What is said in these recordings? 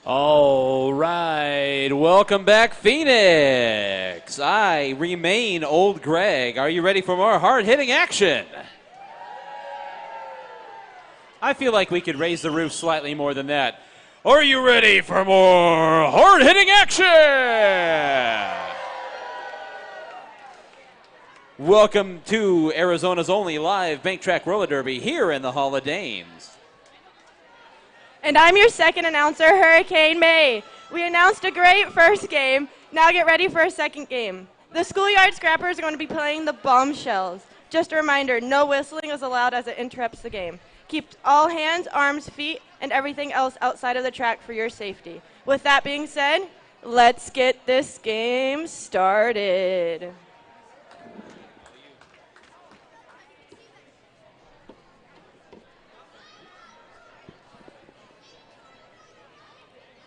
All right, welcome back, Phoenix. I remain Old Greg. Are you ready for more hard-hitting action? I feel like we could raise the roof slightly more than that. Are you ready for more hard-hitting action? Welcome to Arizona's only live bank track roller derby here in the Hall of Dames. And I'm your second announcer, Hurricane May. We announced a great first game. Now get ready for a second game. The Schoolyard Scrappers are going to be playing the Bombshells. Just a reminder, no whistling is allowed as it interrupts the game. Keep all hands, arms, feet, and everything else outside of the track for your safety. With that being said, let's get this game started.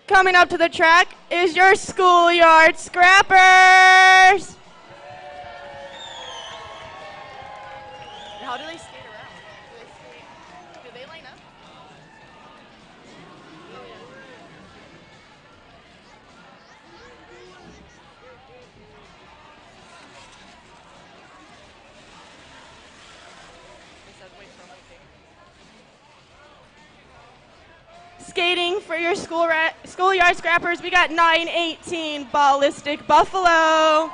Coming up to the track is your Schoolyard Scrappers. How do they skate around? Do they line up? Oh, yeah. Skating for your Schoolyard Scrappers, we got 918 Ballistic Buffalo.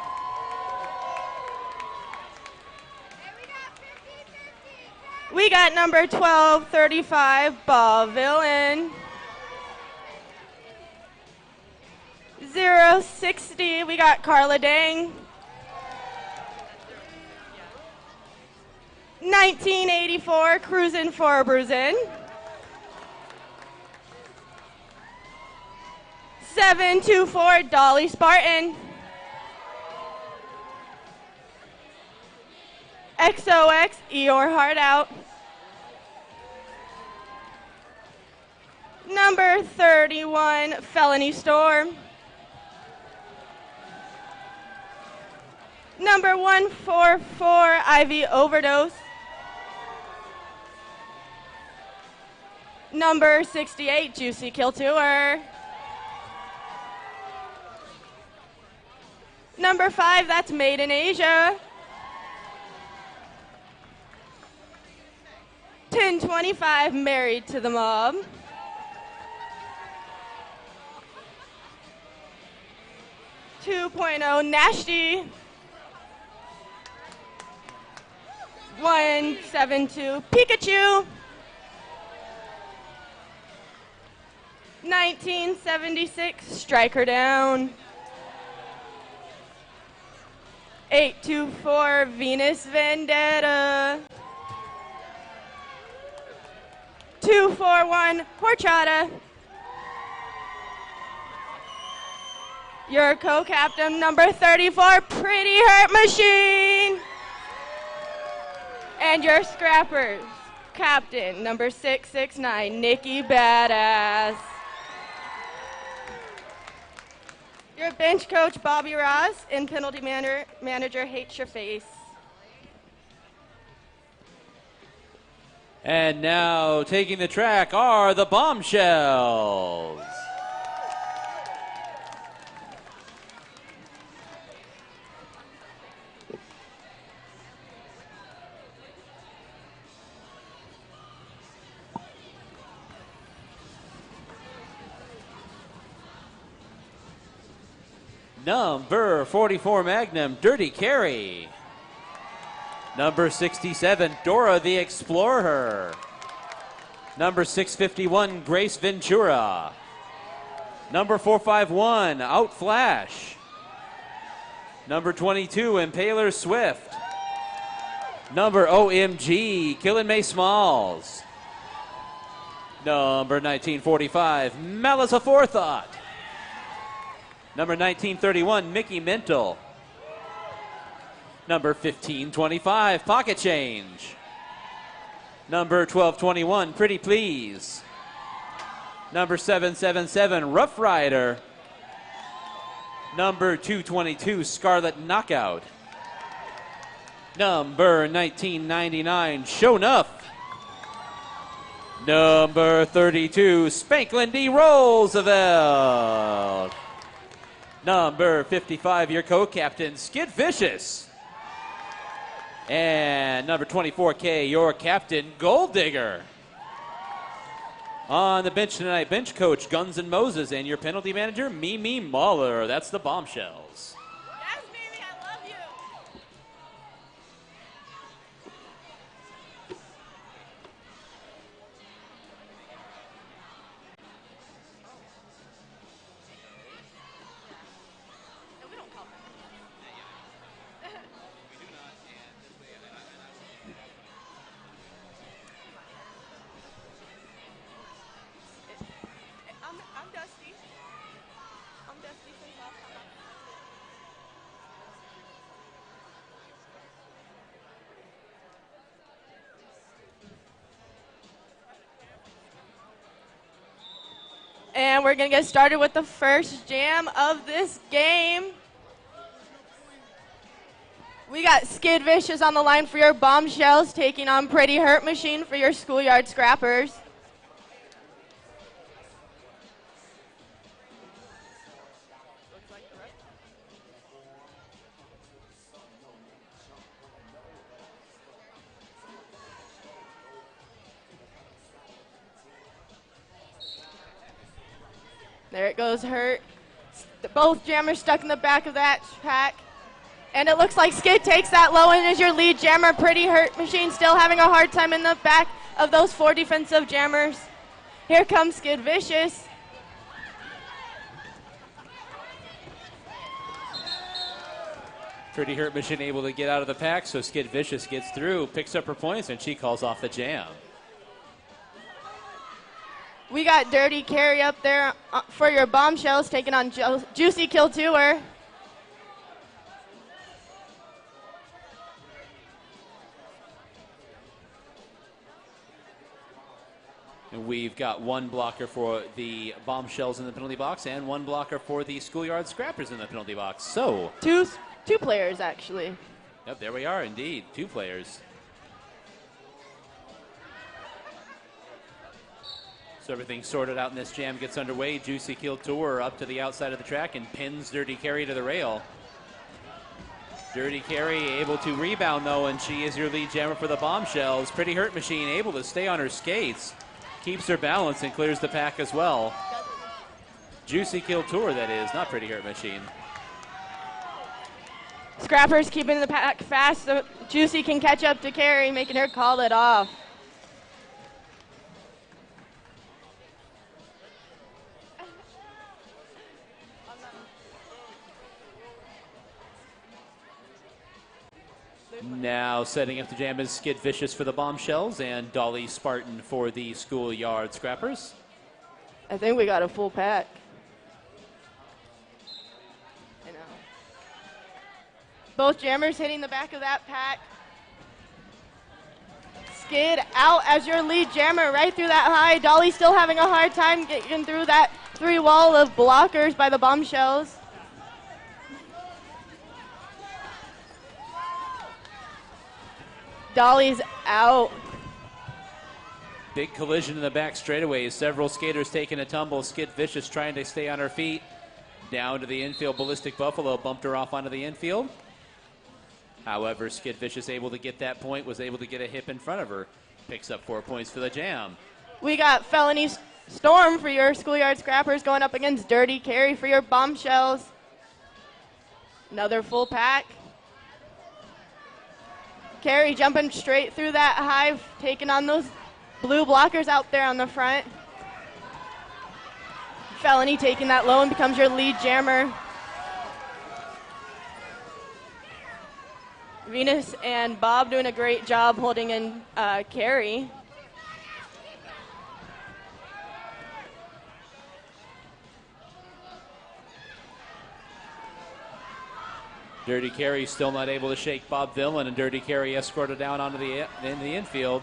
We got number 1235 Ball Villain. 060, we got Carla Dang. 1984 Cruisin' for Bruisin'. 724 Dolly Spartan. XOX Eeyore Heart Out. Number 31 Felony Storm. Number 144 Ivy Overdose. Number 68 Juicy Kill Tour. Number 5, that's Made in Asia. 1025, Married to the Mob. .0, Nasty. 172, Pikachu. 1976, Strike Her Down. 824 Venus Vendetta. 241 Horchata. Your co-captain, number 34, Pretty Hurt Machine. And your scrappers, captain, number 669, Nikki Badass. Your bench coach, Bobby Ross, and penalty manager, Hates Your Face. And now taking the track are the Bombshells. Number 44 Magnum, Dirty Carry. Number 67, Dora the Explorer. Number 651, Grace Ventura. Number 451, Outflash. Number 22, Impaler Swift. Number OMG, Killin' May Smalls. Number 1945, Malice Aforethought. Number 1931, Mickey Mental. Number 1525, Pocket Change. Number 1221, Pretty Please. Number 777, Rough Rider. Number 222, Scarlet Knockout. Number 1999, Show Nuff. Number 32, Spanklin D. Roosevelt. Number 55, your co-captain, Skid Vicious. And number 24K, your captain, Gold Digger. On the bench tonight, bench coach Guns N' Moses, and your penalty manager, Mimi Mahler. That's the Bombshells. Yes, Mimi, I love you. I'm Dusty. I'm Dusty from last time. And we're going to get started with the first jam of this game. We got Skid Vicious on the line for your Bombshells, taking on Pretty Hurt Machine for your Schoolyard Scrappers. There it goes, Hurt. Both jammers stuck in the back of that pack. And it looks like Skid takes that low and is your lead jammer. Pretty Hurt Machine still having a hard time in the back of those 4 defensive jammers. Here comes Skid Vicious. Pretty Hurt Machine able to get out of the pack, so Skid Vicious gets through, picks up her points, and she calls off the jam. We got Dirty Carry up there for your Bombshells, taking on Juicy Kill Tour. And we've got one blocker for the Bombshells in the penalty box and one blocker for the Schoolyard Scrappers in the penalty box. So, Two players, actually. yep, there we are, indeed. 2 players. So everything sorted out in this jam gets underway. Juicy Kill Tour up to the outside of the track and pins Dirty Carry to the rail. Dirty Carry able to rebound, though, and she is your lead jammer for the Bombshells. Pretty Hurt Machine able to stay on her skates. Keeps her balance and clears the pack as well. Juicy Kill Tour, that is, not Pretty Hurt Machine. Scrappers keeping the pack fast so Juicy can catch up to Carry, making her call it off. Now setting up the jam is Skid Vicious for the Bombshells and Dolly Spartan for the Schoolyard Scrappers. I think we got a full pack. I know. Both jammers hitting the back of that pack. Skid out as your lead jammer right through that high. Dolly still having a hard time getting through that 3 wall of blockers by the Bombshells. Dolly's out. Big collision in the back straightaways. Several skaters taking a tumble. Skid Vicious trying to stay on her feet. Down to the infield. Ballistic Buffalo bumped her off onto the infield. However, Skid Vicious able to get that point, was able to get a hip in front of her. Picks up 4 points for the jam. We got Felony Storm for your Schoolyard Scrappers going up against Dirty Carry for your Bombshells. Another full pack. Carry jumping straight through that hive, taking on those blue blockers out there on the front. Felony taking that low and becomes your lead jammer. Venus and Bob doing a great job holding in Carry. Dirty Carry still not able to shake Bob Villain, and Dirty Carry escorted down onto the infield.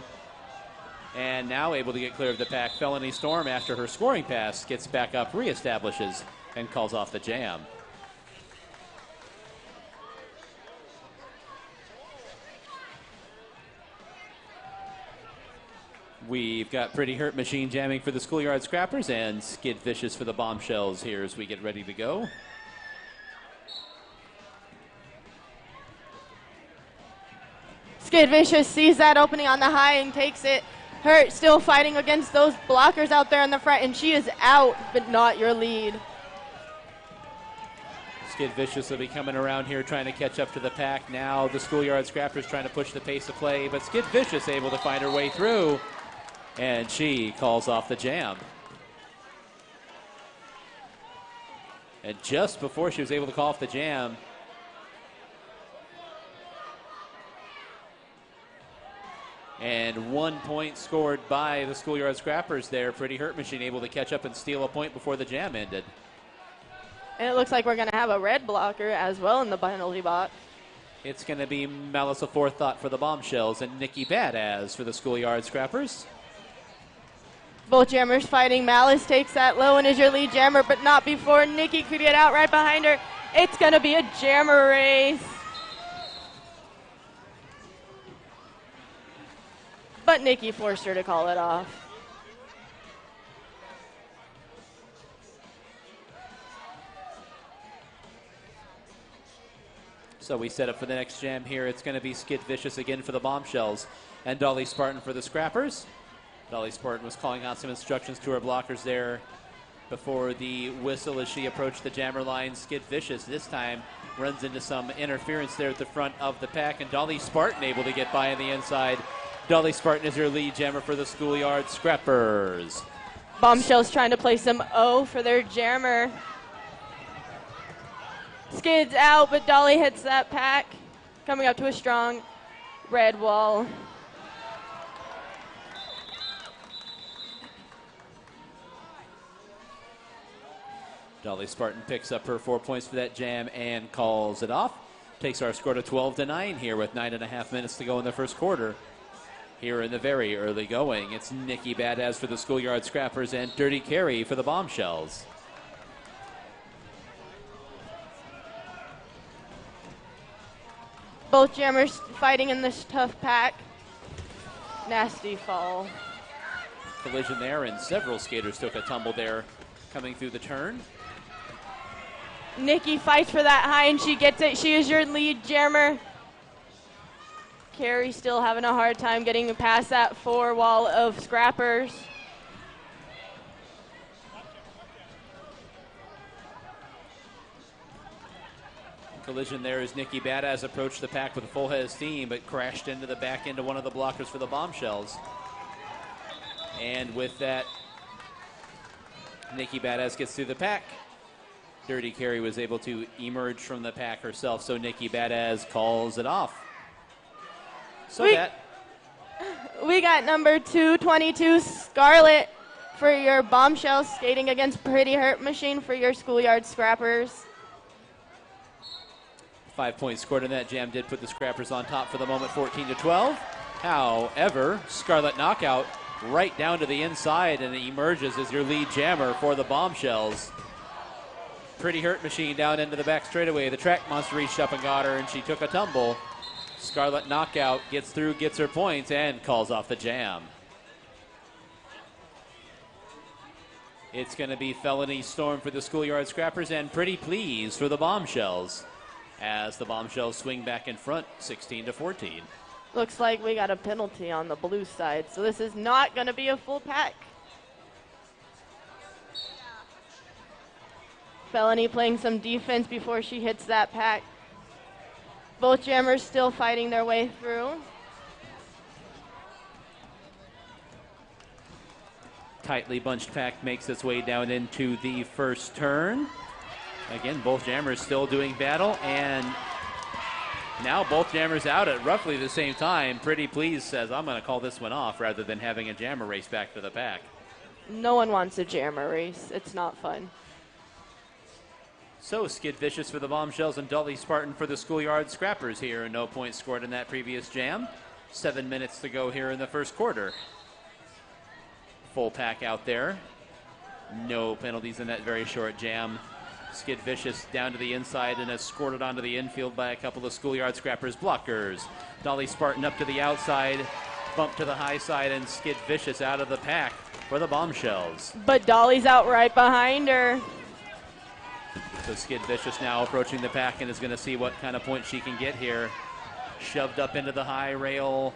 And now able to get clear of the pack. Felony Storm, after her scoring pass, gets back up, reestablishes, and calls off the jam. We've got Pretty Hurt Machine jamming for the Schoolyard Scrappers and Skid Vicious for the Bombshells here as we get ready to go. Skid Vicious sees that opening on the high and takes it. Hurt still fighting against those blockers out there in the front, and she is out, but not your lead. Skid Vicious will be coming around here trying to catch up to the pack. Now the Schoolyard Scrappers trying to push the pace of play, but Skid Vicious able to find her way through, and she calls off the jam. And just before she was able to call off the jam, and 1 point scored by the Schoolyard Scrappers there. Pretty Hurt Machine able to catch up and steal a point before the jam ended. And it looks like we're going to have a red blocker as well in the penalty box. It's going to be Malice of Forethought for the Bombshells and Nikki Badass for the Schoolyard Scrappers. Both jammers fighting. Malice takes that low and is your lead jammer, but not before Nikki could get out right behind her. It's going to be a jammer race. But Nikki forced her to call it off. So we set up for the next jam here. It's going to be Skid Vicious again for the Bombshells and Dolly Spartan for the Scrappers. Dolly Spartan was calling out some instructions to her blockers there before the whistle as she approached the jammer line. Skid Vicious this time runs into some interference there at the front of the pack, and Dolly Spartan able to get by on the inside. Dolly Spartan is her lead jammer for the Schoolyard Scrappers. Bombshells trying to play some O for their jammer. Skid's out, but Dolly hits that pack. Coming up to a strong red wall. Dolly Spartan picks up her 4 points for that jam and calls it off. Takes our score to 12-9 here with 9.5 minutes to go in the first quarter. Here in the very early going, it's Nikki Badass for the Schoolyard Scrappers and Dirty Carrie for the Bombshells. Both jammers fighting in this tough pack. Nasty fall. Collision there, and several skaters took a tumble there coming through the turn. Nikki fights for that high, and she gets it. She is your lead jammer. Carrie still having a hard time getting past that four wall of scrappers. Collision there as Nikki Badass approached the pack with a full head of steam, but crashed into the back end of one of the blockers for the Bombshells. And with that, Nikki Badass gets through the pack. Dirty Carrie was able to emerge from the pack herself, so Nikki Badass calls it off. So we got number 222, Scarlett, for your Bombshells, skating against Pretty Hurt Machine for your Schoolyard Scrappers. 5 points scored in that jam did put the Scrappers on top for the moment, 14-12. However, Scarlet Knockout right down to the inside and emerges as your lead jammer for the Bombshells. Pretty Hurt Machine down into the back straightaway. The track monster reached up and got her, and she took a tumble. Scarlet Knockout gets through, gets her points, and calls off the jam. It's going to be Felony Storm for the Schoolyard Scrappers and Pretty Please for the Bombshells, as the Bombshells swing back in front, 16-14. Looks like we got a penalty on the blue side, so this is not going to be a full pack. Felony playing some defense before she hits that pack. Both jammers still fighting their way through. Tightly bunched pack makes its way down into the first turn. Again, both jammers still doing battle, and now both jammers out at roughly the same time. Pretty Please says, I'm going to call this one off rather than having a jammer race back to the pack. No one wants a jammer race. It's not fun. So Skid Vicious for the Bombshells and Dolly Spartan for the Schoolyard Scrappers here. No points scored in that previous jam. 7 minutes to go here in the first quarter. Full pack out there. No penalties in that very short jam. Skid Vicious down to the inside and escorted onto the infield by a couple of Schoolyard Scrappers blockers. Dolly Spartan up to the outside. bump to the high side, and Skid Vicious out of the pack for the Bombshells. But Dolly's out right behind her. So Skid Vicious now approaching the pack and is going to see what kind of point she can get here. Shoved up into the high rail,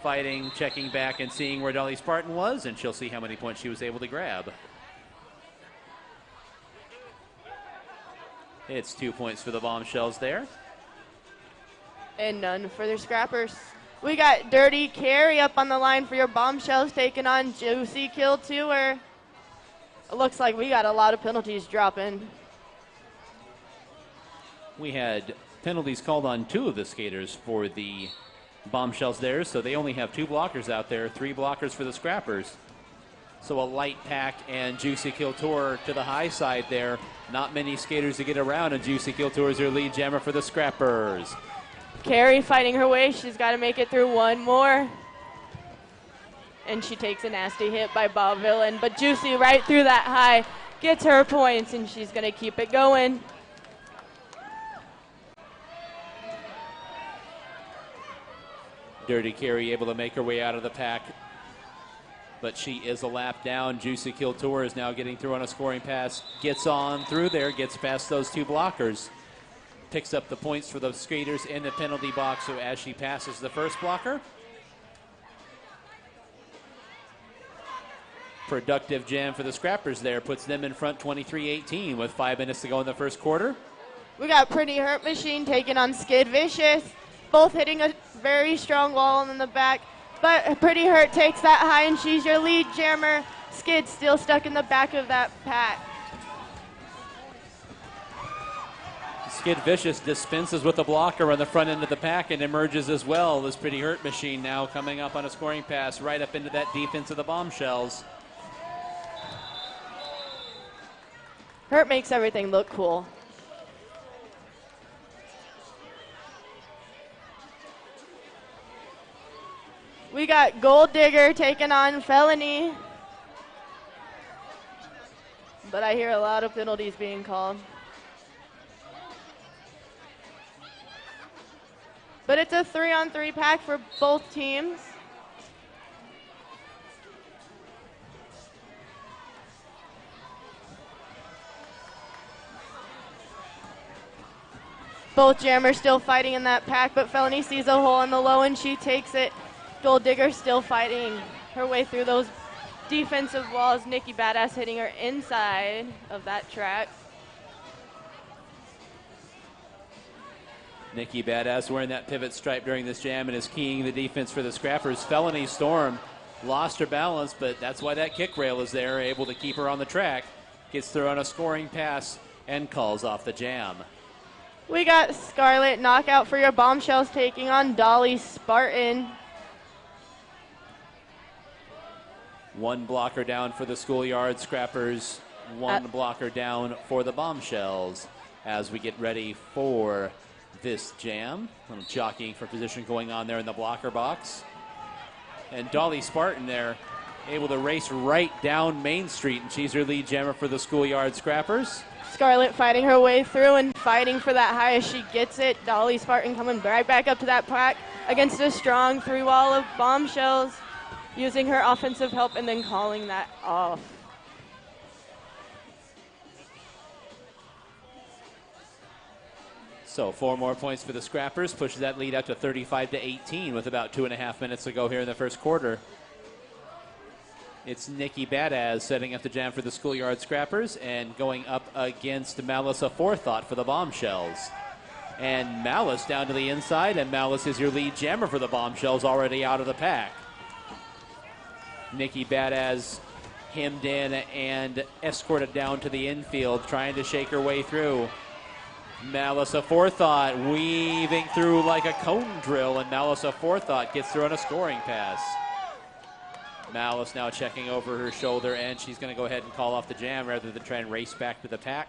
fighting, checking back and seeing where Dolly Spartan was, and she'll see how many points she was able to grab. It's 2 points for the Bombshells there. And none for their Scrappers. We got Dirty Carry up on the line for your Bombshells, taking on Juicy Kill Tour. It looks like we got a lot of penalties dropping. We had penalties called on 2 of the skaters for the Bombshells there, so they only have 2 blockers out there, 3 blockers for the Scrappers. So a light pack and Juicy Kill Tour to the high side there. Not many skaters to get around, and Juicy Kill Tour is their lead jammer for the Scrappers. Carrie fighting her way. She's got to make it through one more. And she takes a nasty hit by Bob Villain. But Juicy right through that high gets her points, and she's going to keep it going. Dirty Carrie able to make her way out of the pack, but she is a lap down. Juicy Kill Tour is now getting through on a scoring pass. Gets on through there, gets past those 2 blockers. Picks up the points for the skaters in the penalty box, so as she passes the first blocker. Productive jam for the Scrappers there. Puts them in front 23-18 with 5 minutes to go in the first quarter. We got Pretty Hurt Machine taking on Skid Vicious. Both hitting a very strong wall in the back. But Pretty Hurt takes that high, and she's your lead jammer. Skid's still stuck in the back of that pack. Skid Vicious dispenses with a blocker on the front end of the pack and emerges as well. This Pretty Hurt Machine now coming up on a scoring pass right up into that defense of the Bombshells. Hurt makes everything look cool. We got Gold Digger taking on Felony. But I hear a lot of penalties being called. But it's a 3-on-3 pack for both teams. Both jammers still fighting in that pack, but Felony sees a hole in the low and she takes it. Gold Digger still fighting her way through those defensive walls. Nikki Badass hitting her inside of that track. Nikki Badass wearing that pivot stripe during this jam and is keying the defense for the Scrappers. Felony Storm lost her balance, but that's why that kick rail is there, able to keep her on the track. Gets through on a scoring pass and calls off the jam. We got Scarlet Knockout for your Bombshells taking on Dolly Spartan. One blocker down for the Schoolyard Scrappers. One blocker down for the Bombshells as we get ready for this jam. A little jockeying for position going on there in the blocker box. And Dolly Spartan there able to race right down Main Street, and she's her lead jammer for the Schoolyard Scrappers. Scarlet fighting her way through and fighting for that high as she gets it. Dolly Spartan coming right back up to that pack against a strong 3-wall of Bombshells, using her offensive help and then calling that off. So 4 more points for the Scrappers, pushes that lead up to 35-18 with about 2.5 minutes to go here in the first quarter. It's Nikki Badass setting up the jam for the Schoolyard Scrappers and going up against Malice Aforethought for the Bombshells. And Malice down to the inside, and Malice is your lead jammer for the Bombshells, already out of the pack. Nikki Badass hemmed in and escorted down to the infield, trying to shake her way through. Malice Aforethought weaving through like a cone drill, and Malice Aforethought gets through on a scoring pass. Malice now checking over her shoulder, and she's going to go ahead and call off the jam rather than try and race back to the pack.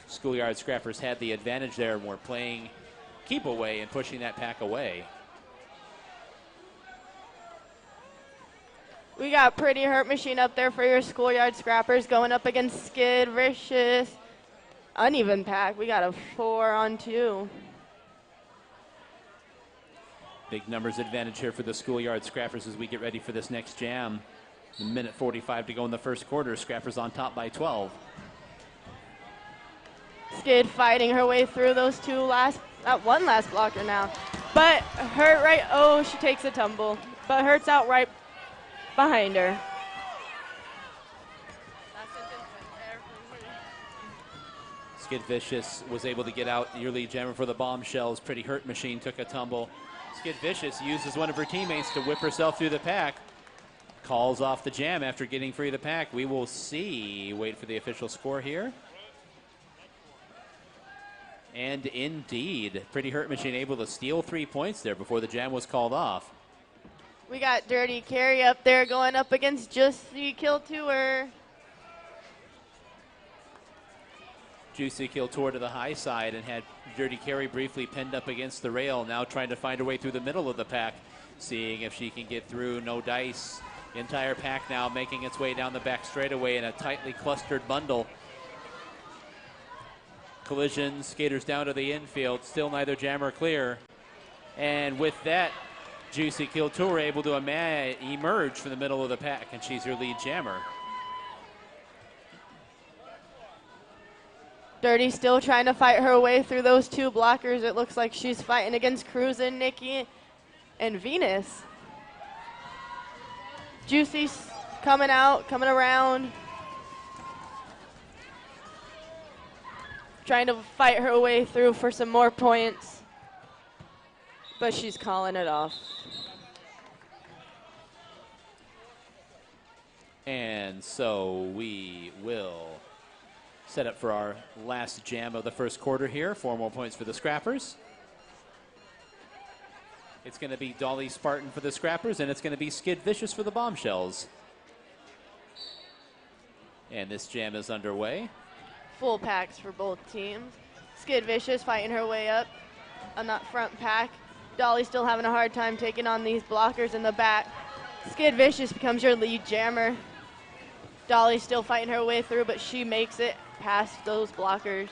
Schoolyard Scrappers had the advantage there and were playing keep away and pushing that pack away. We got Pretty Hurt Machine up there for your Schoolyard Scrappers going up against Skid Vicious. Uneven pack. We got a 4-on-2. Big numbers advantage here for the Schoolyard Scrappers as we get ready for this next jam. A minute 45 to go in the first quarter. Scrappers on top by 12. Skid fighting her way through those one last blocker now. But hurt right, oh, she takes a tumble. But hurts out right behind her. Skid Vicious was able to get out your lead jammer for the Bombshells. Pretty Hurt Machine took a tumble. Skid Vicious uses one of her teammates to whip herself through the pack. Calls off the jam after getting free of the pack. We will see. Wait for the official score here. And indeed, Pretty Hurt Machine able to steal 3 points there before the jam was called off. We got Dirty Carry up there going up against Juicy Kill Tour. Juicy Kill Tour to the high side and had Dirty Carry briefly pinned up against the rail. Now trying to find her way through the middle of the pack, seeing if she can get through. No dice. The entire pack now making its way down the back straightaway in a tightly clustered bundle. Collision, skaters down to the infield, still neither jammer clear. And with that, Juicy Kill Tour able to emerge from the middle of the pack, and she's your lead jammer. Dirty still trying to fight her way through those 2 blockers. It looks like she's fighting against Cruisin', Nikki, and Venus. Juicy's coming out, coming around. Trying to fight her way through for some more points. But she's calling it off. And so we will set up for our last jam of the first quarter here. 4 more points for the Scrappers. It's going to be Dolly Spartan for the Scrappers, and it's going to be Skid Vicious for the Bombshells. And this jam is underway. Full packs for both teams. Skid Vicious fighting her way up on that front pack. Dolly still having a hard time taking on these blockers in the back. Skid Vicious becomes your lead jammer. Dolly still fighting her way through, but she makes it past those blockers.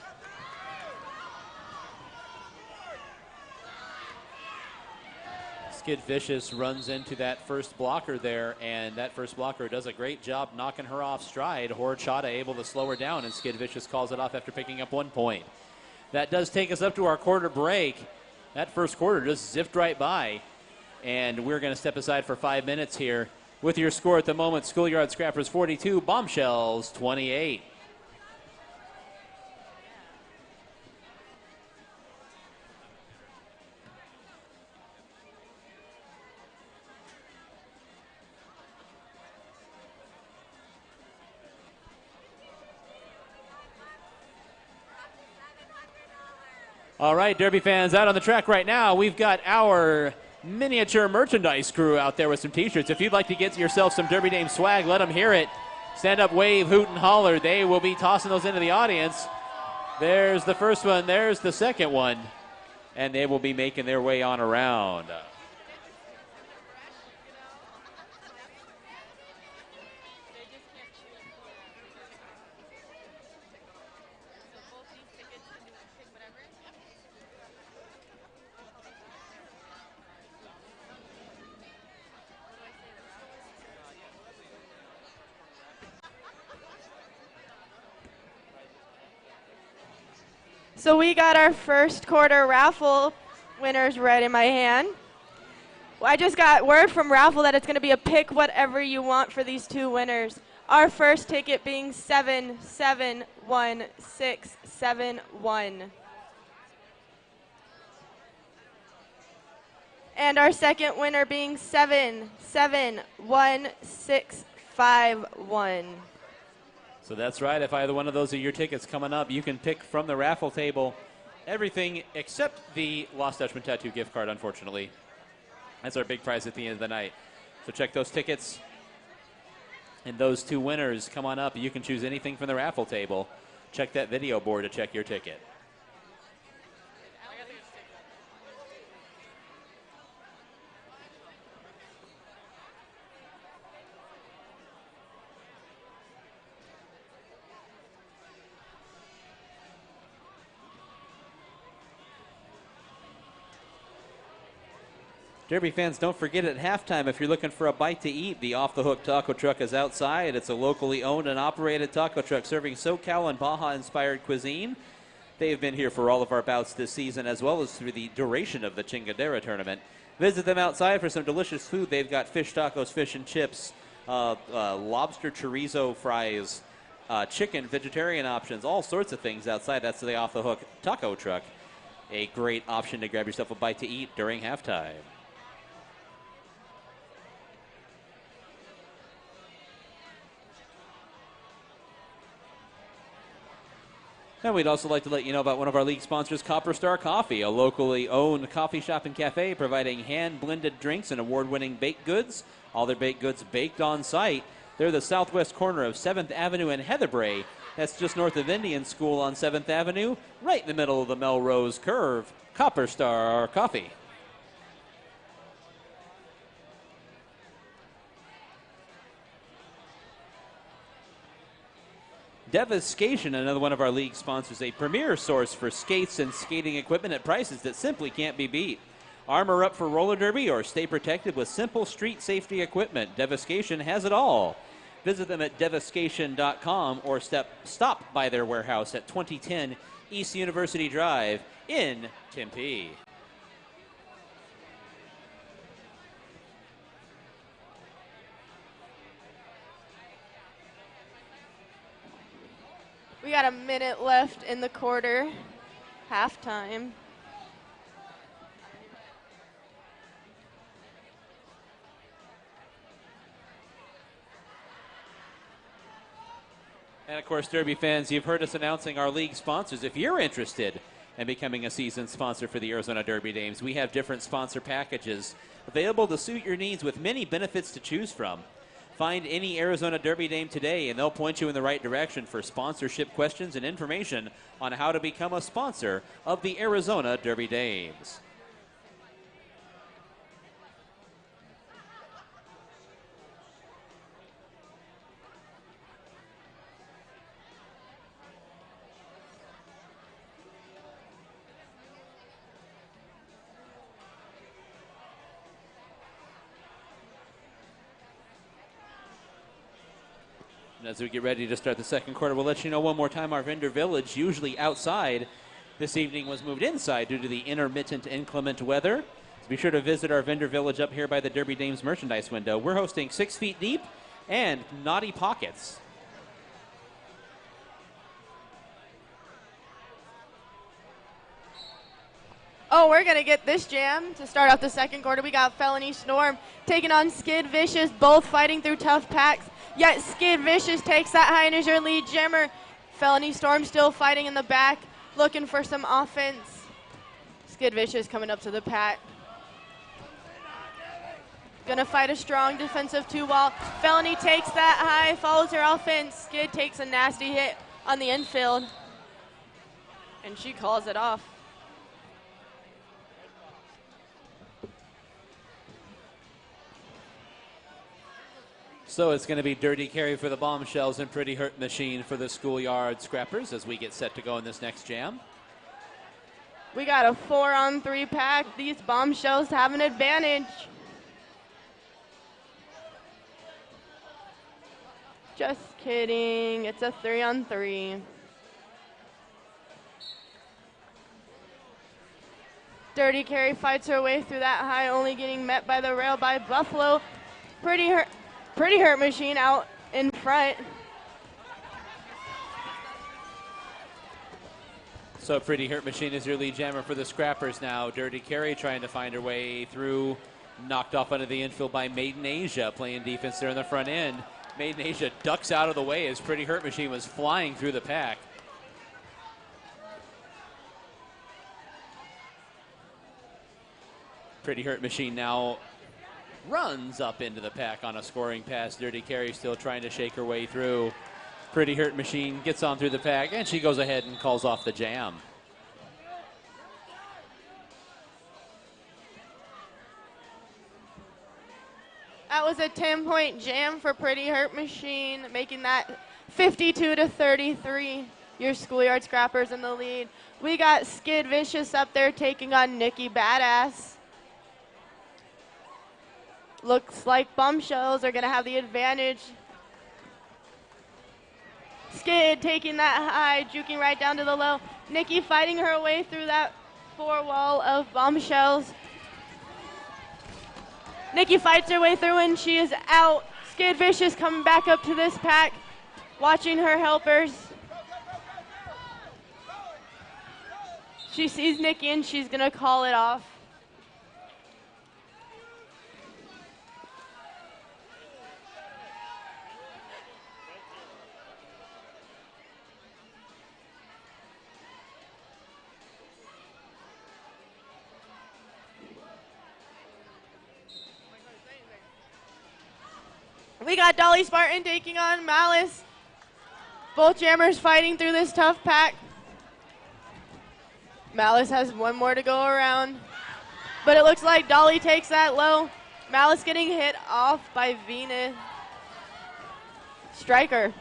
Skid Vicious runs into that first blocker there, and that first blocker does a great job knocking her off stride. Horchata able to slow her down, and Skid Vicious calls it off after picking up 1 point. That does take us up to our quarter break. That first quarter just zipped right by, and we're going to step aside for 5 minutes here. With your score at the moment, Schoolyard Scrappers 42, Bombshells 28. All right, Derby fans, out on the track right now, we've got our miniature merchandise crew out there with some t-shirts. If you'd like to get yourself some Derby Dame swag, let them hear it. Stand up, wave, hoot, and holler. They will be tossing those into the audience. There's the first one. There's the second one. And they will be making their way on around. So we got our first quarter raffle winners right in my hand. I just got word from Raffle that it's going to be a pick whatever you want for these 2 winners. Our first ticket being 77161. And our second winner being 77161. So that's right. If either one of those are your tickets coming up, you can pick from the raffle table everything except the Lost Dutchman Tattoo gift card, unfortunately. That's our big prize at the end of the night. So check those tickets. And those 2 winners, come on up. You can choose anything from the raffle table. Check that video board to check your ticket. Derby fans, don't forget at halftime, if you're looking for a bite to eat, the Off the Hook Taco Truck is outside. It's a locally owned and operated taco truck serving SoCal and Baja-inspired cuisine. They've been here for all of our bouts this season, as well as through the duration of the Chingadera tournament. Visit them outside for some delicious food. They've got fish tacos, fish and chips, lobster chorizo fries, chicken, vegetarian options, all sorts of things outside. That's the Off the Hook Taco Truck. A great option to grab yourself a bite to eat during halftime. And we'd also like to let you know about one of our league sponsors, Copper Star Coffee, a locally owned coffee shop and cafe providing hand-blended drinks and award-winning baked goods. All their baked goods baked on site. They're the southwest corner of 7th Avenue and Heatherbrae. That's just north of Indian School on 7th Avenue, right in the middle of the Melrose Curve. Copper Star Coffee. Devastation, another one of our league sponsors, a premier source for skates and skating equipment at prices that simply can't be beat. Armor up for roller derby or stay protected with simple street safety equipment. Devastation has it all. Visit them at devastation.com or stop by their warehouse at 2010 East University Drive in Tempe. We got a minute left in the quarter, halftime. And of course, Derby fans, you've heard us announcing our league sponsors. If you're interested in becoming a season sponsor for the Arizona Derby Dames, we have different sponsor packages available to suit your needs with many benefits to choose from. Find any Arizona Derby Dame today, and they'll point you in the right direction for sponsorship questions and information on how to become a sponsor of the Arizona Derby Dames. And as we get ready to start the second quarter, we'll let you know one more time our vendor village, usually outside, this evening was moved inside due to the intermittent inclement weather. So be sure to visit our vendor village up here by the Derby Dames merchandise window. We're hosting 6 Feet Deep and Naughty Pockets. Oh, we're going to get this jam to start off the second quarter. We got Felony Storm taking on Skid Vicious, both fighting through tough packs. Yet Skid Vicious takes that high and is your lead jammer. Felony Storm still fighting in the back, looking for some offense. Skid Vicious coming up to the pack. Gonna fight a strong defensive 2-wall. Felony takes that high, follows her offense. Skid takes a nasty hit on the infield. And she calls it off. So it's going to be Dirty Carry for the Bombshells and Pretty Hurt Machine for the Schoolyard Scrappers as we get set to go in this next jam. We got a 4-on-3 pack. These Bombshells have an advantage. Just kidding. It's a 3-on-3. Dirty Carry fights her way through that high, only getting met by the rail by Buffalo. Pretty Hurt Machine out in front. So Pretty Hurt Machine is your lead jammer for the Scrappers now. Dirty Carry trying to find her way through. Knocked off under the infield by Maiden Asia, playing defense there in the front end. Maiden Asia ducks out of the way as Pretty Hurt Machine was flying through the pack. Pretty Hurt Machine now runs up into the pack on a scoring pass. Dirty Carry still trying to shake her way through. Pretty Hurt Machine gets on through the pack, and she goes ahead and calls off the jam. That was a 10-point jam for Pretty Hurt Machine, making that 52-33. Your Schoolyard Scrappers in the lead. We got Skid Vicious up there taking on Nikki Badass. Looks like Bombshells are going to have the advantage. Skid taking that high, juking right down to the low. Nikki fighting her way through that four wall of Bombshells. Nikki fights her way through and she is out. Skid Vicious coming back up to this pack, watching her helpers. She sees Nikki and she's going to call it off. We got Dolly Spartan taking on Malice. Both jammers fighting through this tough pack. Malice has one more to go around, but it looks like Dolly takes that low. Malice getting hit off by Venus. Striker.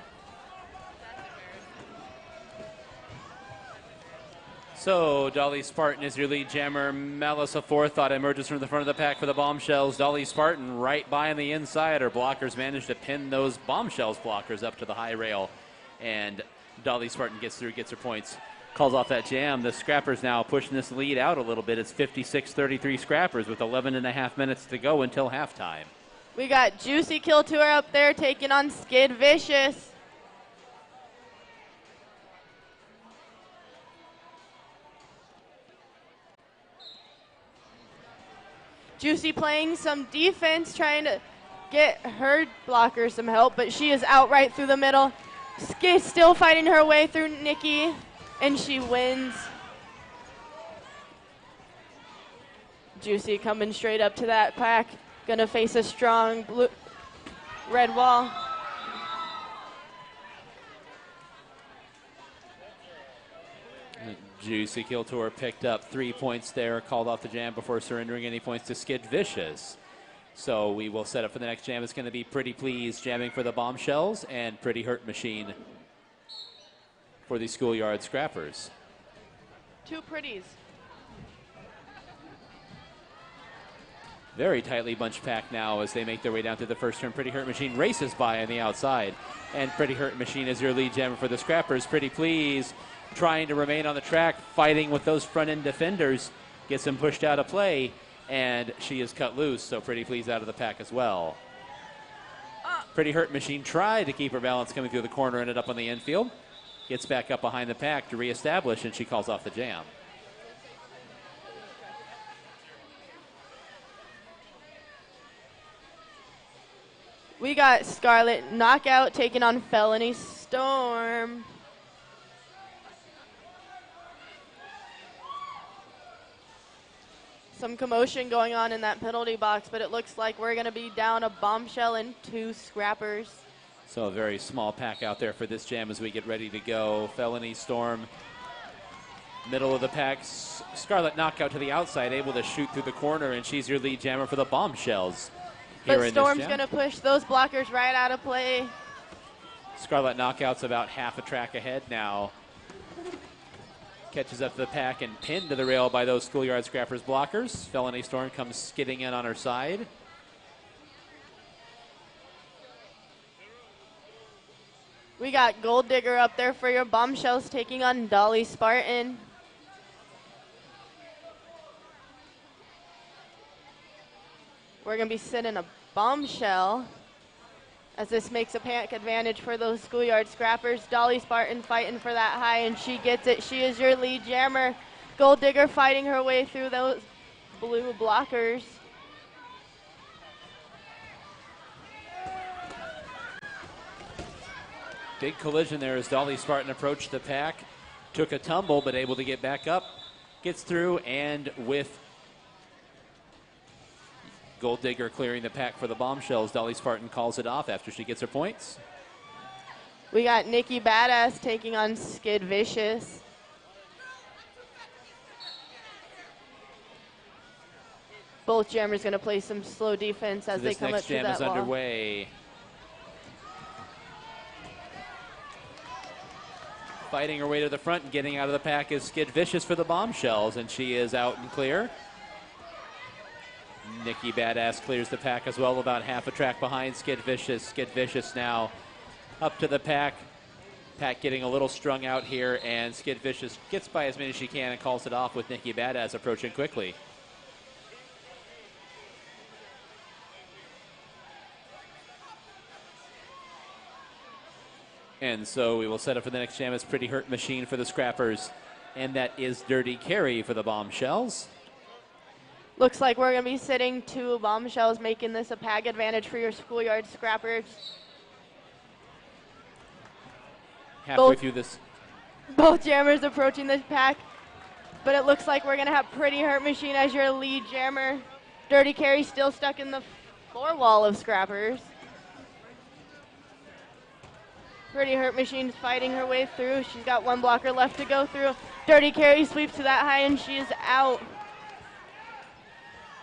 So Dolly Spartan is your lead jammer. Malice Aforethought emerges from the front of the pack for the Bombshells. Dolly Spartan right by on the inside. Her blockers manage to pin those Bombshells blockers up to the high rail. And Dolly Spartan gets through, gets her points, calls off that jam. The Scrappers now pushing this lead out a little bit. It's 56-33 Scrappers with 11 and a half minutes to go until halftime. We got Juicy Kill Tour up there taking on Skid Vicious. Juicy playing some defense, trying to get her blocker some help, but she is out right through the middle. Skid still fighting her way through Nikki, and she wins. Juicy coming straight up to that pack, gonna face a strong red wall. Juicy Kill Tour picked up 3 points there, called off the jam before surrendering any points to Skid Vicious. So we will set up for the next jam. It's going to be Pretty Please jamming for the Bombshells and Pretty Hurt Machine for the Schoolyard Scrappers. Two pretties. Very tightly bunched pack now as they make their way down to the first turn. Pretty Hurt Machine races by on the outside. And Pretty Hurt Machine is your lead jammer for the Scrappers. Pretty Please trying to remain on the track, fighting with those front-end defenders, gets him pushed out of play, and she is cut loose, so Pretty Please out of the pack as well. Pretty Hurt Machine tried to keep her balance coming through the corner, ended up on the infield, gets back up behind the pack to reestablish, and she calls off the jam. We got Scarlet Knockout taking on Felony Storm. Some commotion going on in that penalty box, but it looks like we're going to be down a Bombshell and two Scrappers. So a very small pack out there for this jam as we get ready to go. Felony Storm, middle of the pack. Scarlet Knockout to the outside, able to shoot through the corner, and she's your lead jammer for the Bombshells. But Storm's going to push those blockers right out of play. Scarlet Knockout's about half a track ahead now. Catches up to the pack and pinned to the rail by those Schoolyard Scrappers blockers. Felony Storm comes skidding in on her side. We got Gold Digger up there for your Bombshells taking on Dolly Spartan. We're going to be sending a Bombshell as this makes a pack advantage for those Schoolyard Scrappers. Dolly Spartan fighting for that high, and she gets it. She is your lead jammer. Gold Digger fighting her way through those blue blockers. Big collision there as Dolly Spartan approached the pack. Took a tumble, but able to get back up. Gets through, and with Gold Digger clearing the pack for the Bombshells, Dolly Spartan calls it off after she gets her points. We got Nikki Badass taking on Skid Vicious. Both jammers going to play some slow defense as they come up to that wall. This next jam is underway. Fighting her way to the front and getting out of the pack is Skid Vicious for the Bombshells, and she is out and clear. Nikki Badass clears the pack as well, about half a track behind Skid Vicious. Skid Vicious now up to the pack. Pack getting a little strung out here, and Skid Vicious gets by as many as she can and calls it off with Nikki Badass approaching quickly. And so we will set up for the next jam as Pretty Hurt Machine for the Scrappers, and that is Dirty Carry for the Bombshells. Looks like we're going to be sitting 2 Bombshells, making this a pack advantage for your Schoolyard Scrappers. Halfway through this. Both jammers approaching this pack, but it looks like we're going to have Pretty Hurt Machine as your lead jammer. Dirty Carry still stuck in the floor wall of Scrappers. Pretty Hurt Machine's fighting her way through. She's got 1 blocker left to go through. Dirty Carry sweeps to that high, and she is out.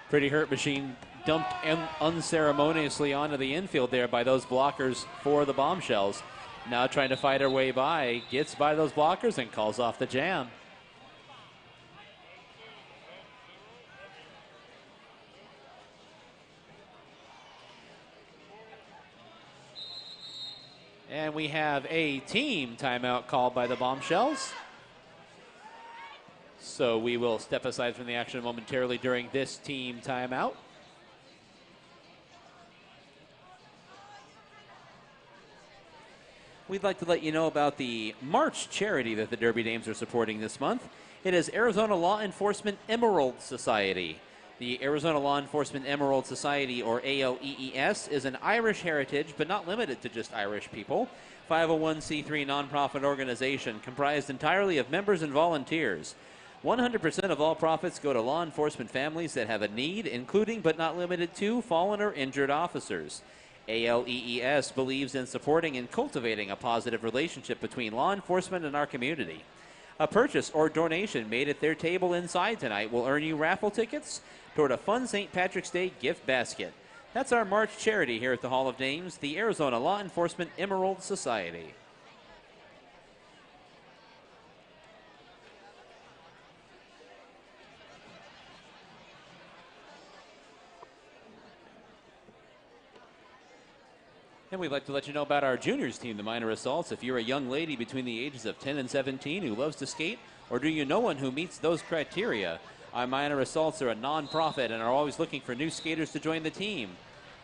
Pretty Hurt Machine dumped unceremoniously onto the infield there by those blockers for the Bombshells. Now trying to fight her way by, gets by those blockers and calls off the jam. And we have a team timeout called by the Bombshells. So we will step aside from the action momentarily during this team timeout. We'd like to let you know about the March charity that the Derby Dames are supporting this month. It is Arizona Law Enforcement Emerald Society. The Arizona Law Enforcement Emerald Society, or ALEES, is an Irish heritage, but not limited to just Irish people, 501c3 nonprofit organization comprised entirely of members and volunteers. 100% of all profits go to law enforcement families that have a need, including but not limited to fallen or injured officers. ALEES believes in supporting and cultivating a positive relationship between law enforcement and our community. A purchase or donation made at their table inside tonight will earn you raffle tickets toward a fun St. Patrick's Day gift basket. That's our March charity here at the Hall of Names, the Arizona Law Enforcement Emerald Society. And we'd like to let you know about our juniors team, the Minor Assaults. If you're a young lady between the ages of 10 and 17 who loves to skate, or do you know one who meets those criteria, our Minor Assaults are a non-profit and are always looking for new skaters to join the team.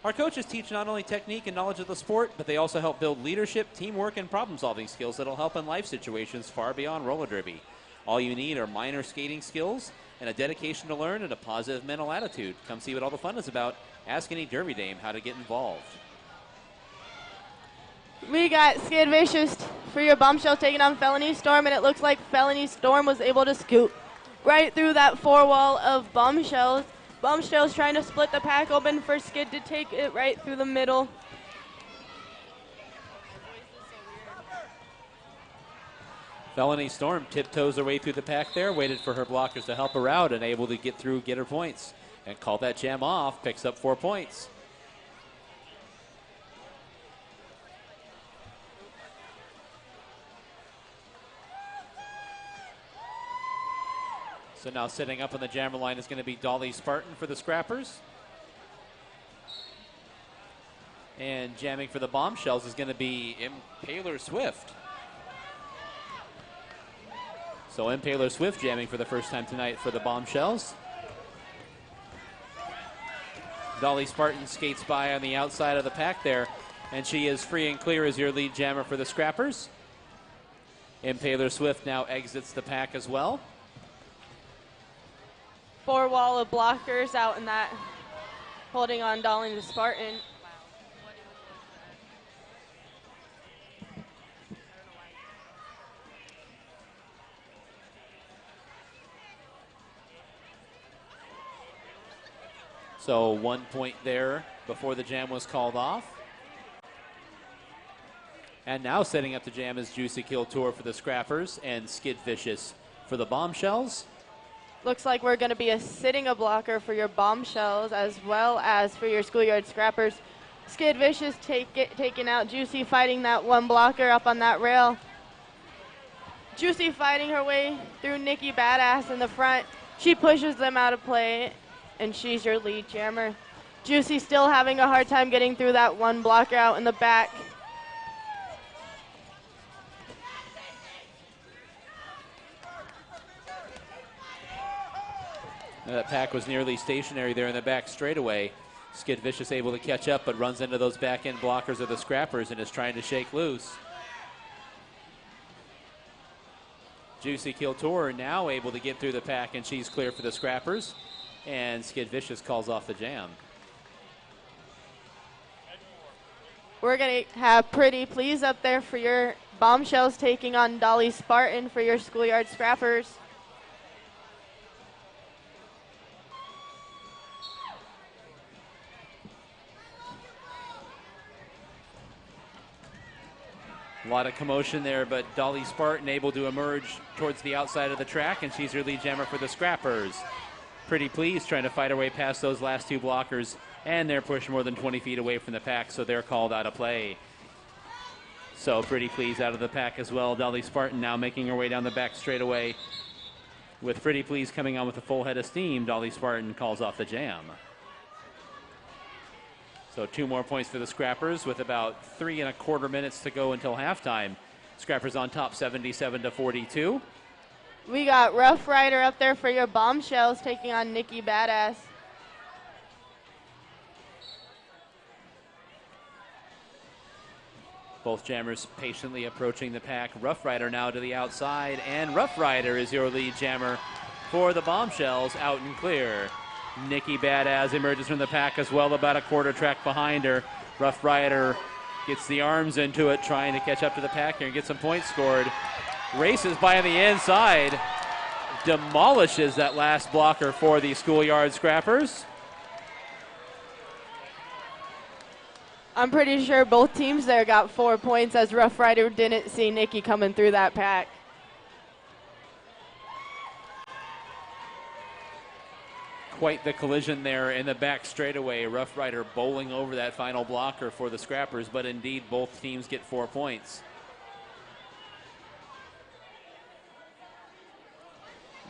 Our coaches teach not only technique and knowledge of the sport, but they also help build leadership, teamwork, and problem-solving skills that'll help in life situations far beyond roller derby. All you need are minor skating skills and a dedication to learn and a positive mental attitude. Come see what all the fun is about. Ask any Derby Dame how to get involved. We got Skid Vicious for your Bombshell taking on Felony Storm, and it looks like Felony Storm was able to scoot right through that 4 wall of Bombshells. Bombshells trying to split the pack open for Skid to take it right through the middle. Felony Storm tiptoes her way through the pack there, waited for her blockers to help her out, and able to get through, get her points. And call that jam off, picks up 4 points. So now sitting up on the jammer line is going to be Dolly Spartan for the Scrappers. And jamming for the Bombshells is going to be Impaler Swift. So Impaler Swift jamming for the first time tonight for the Bombshells. Dolly Spartan skates by on the outside of the pack there, and she is free and clear as your lead jammer for the Scrappers. Impaler Swift now exits the pack as well. 4 wall of blockers out in that, holding on Dolly to Spartan. So 1 point there before the jam was called off. And now setting up the jam is Juicy Kill Tour for the Scrappers and Skid Vicious for the Bombshells. Looks like we're going to be sitting a blocker for your Bombshells as well as for your Schoolyard Scrappers. Skid Vicious taking out Juicy, fighting that 1 blocker up on that rail. Juicy fighting her way through Nikki Badass in the front. She pushes them out of play, and she's your lead jammer. Juicy still having a hard time getting through that one blocker out in the back. That pack was nearly stationary there in the back straightaway. Skid Vicious able to catch up, but runs into those back end blockers of the scrappers and is trying to shake loose. Juicy Kiltor now able to get through the pack, and she's clear for the scrappers. And Skid Vicious calls off the jam. We're going to have Pretty Please up there for your Bombshells, taking on Dolly Spartan for your Schoolyard Scrappers. A lot of commotion there, but Dolly Spartan able to emerge towards the outside of the track, and she's your lead jammer for the scrappers. Pretty Please trying to fight her way past those last two blockers, and they're pushed more than 20 feet away from the pack, so they're called out of play. So Pretty Please out of the pack as well. Dolly Spartan now making her way down the back straightaway. With Pretty Please coming on with a full head of steam, Dolly Spartan calls off the jam. So 2 more points for the Scrappers with about 3 1/4 minutes to go until halftime. Scrappers on top 77-42. We got Rough Rider up there for your Bombshells, taking on Nikki Badass. Both jammers patiently approaching the pack. Rough Rider now to the outside, and Rough Rider is your lead jammer for the Bombshells, out and clear. Nikki Badass emerges from the pack as well, about a quarter track behind her. Rough Rider gets the arms into it, trying to catch up to the pack here and get some points scored. Races by on the inside, demolishes that last blocker for the Schoolyard Scrappers. I'm pretty sure both teams there got 4 points, as Rough Rider didn't see Nikki coming through that pack. Quite the collision there in the back straightaway. Rough Rider bowling over that final blocker for the Scrappers, but indeed both teams get 4 points.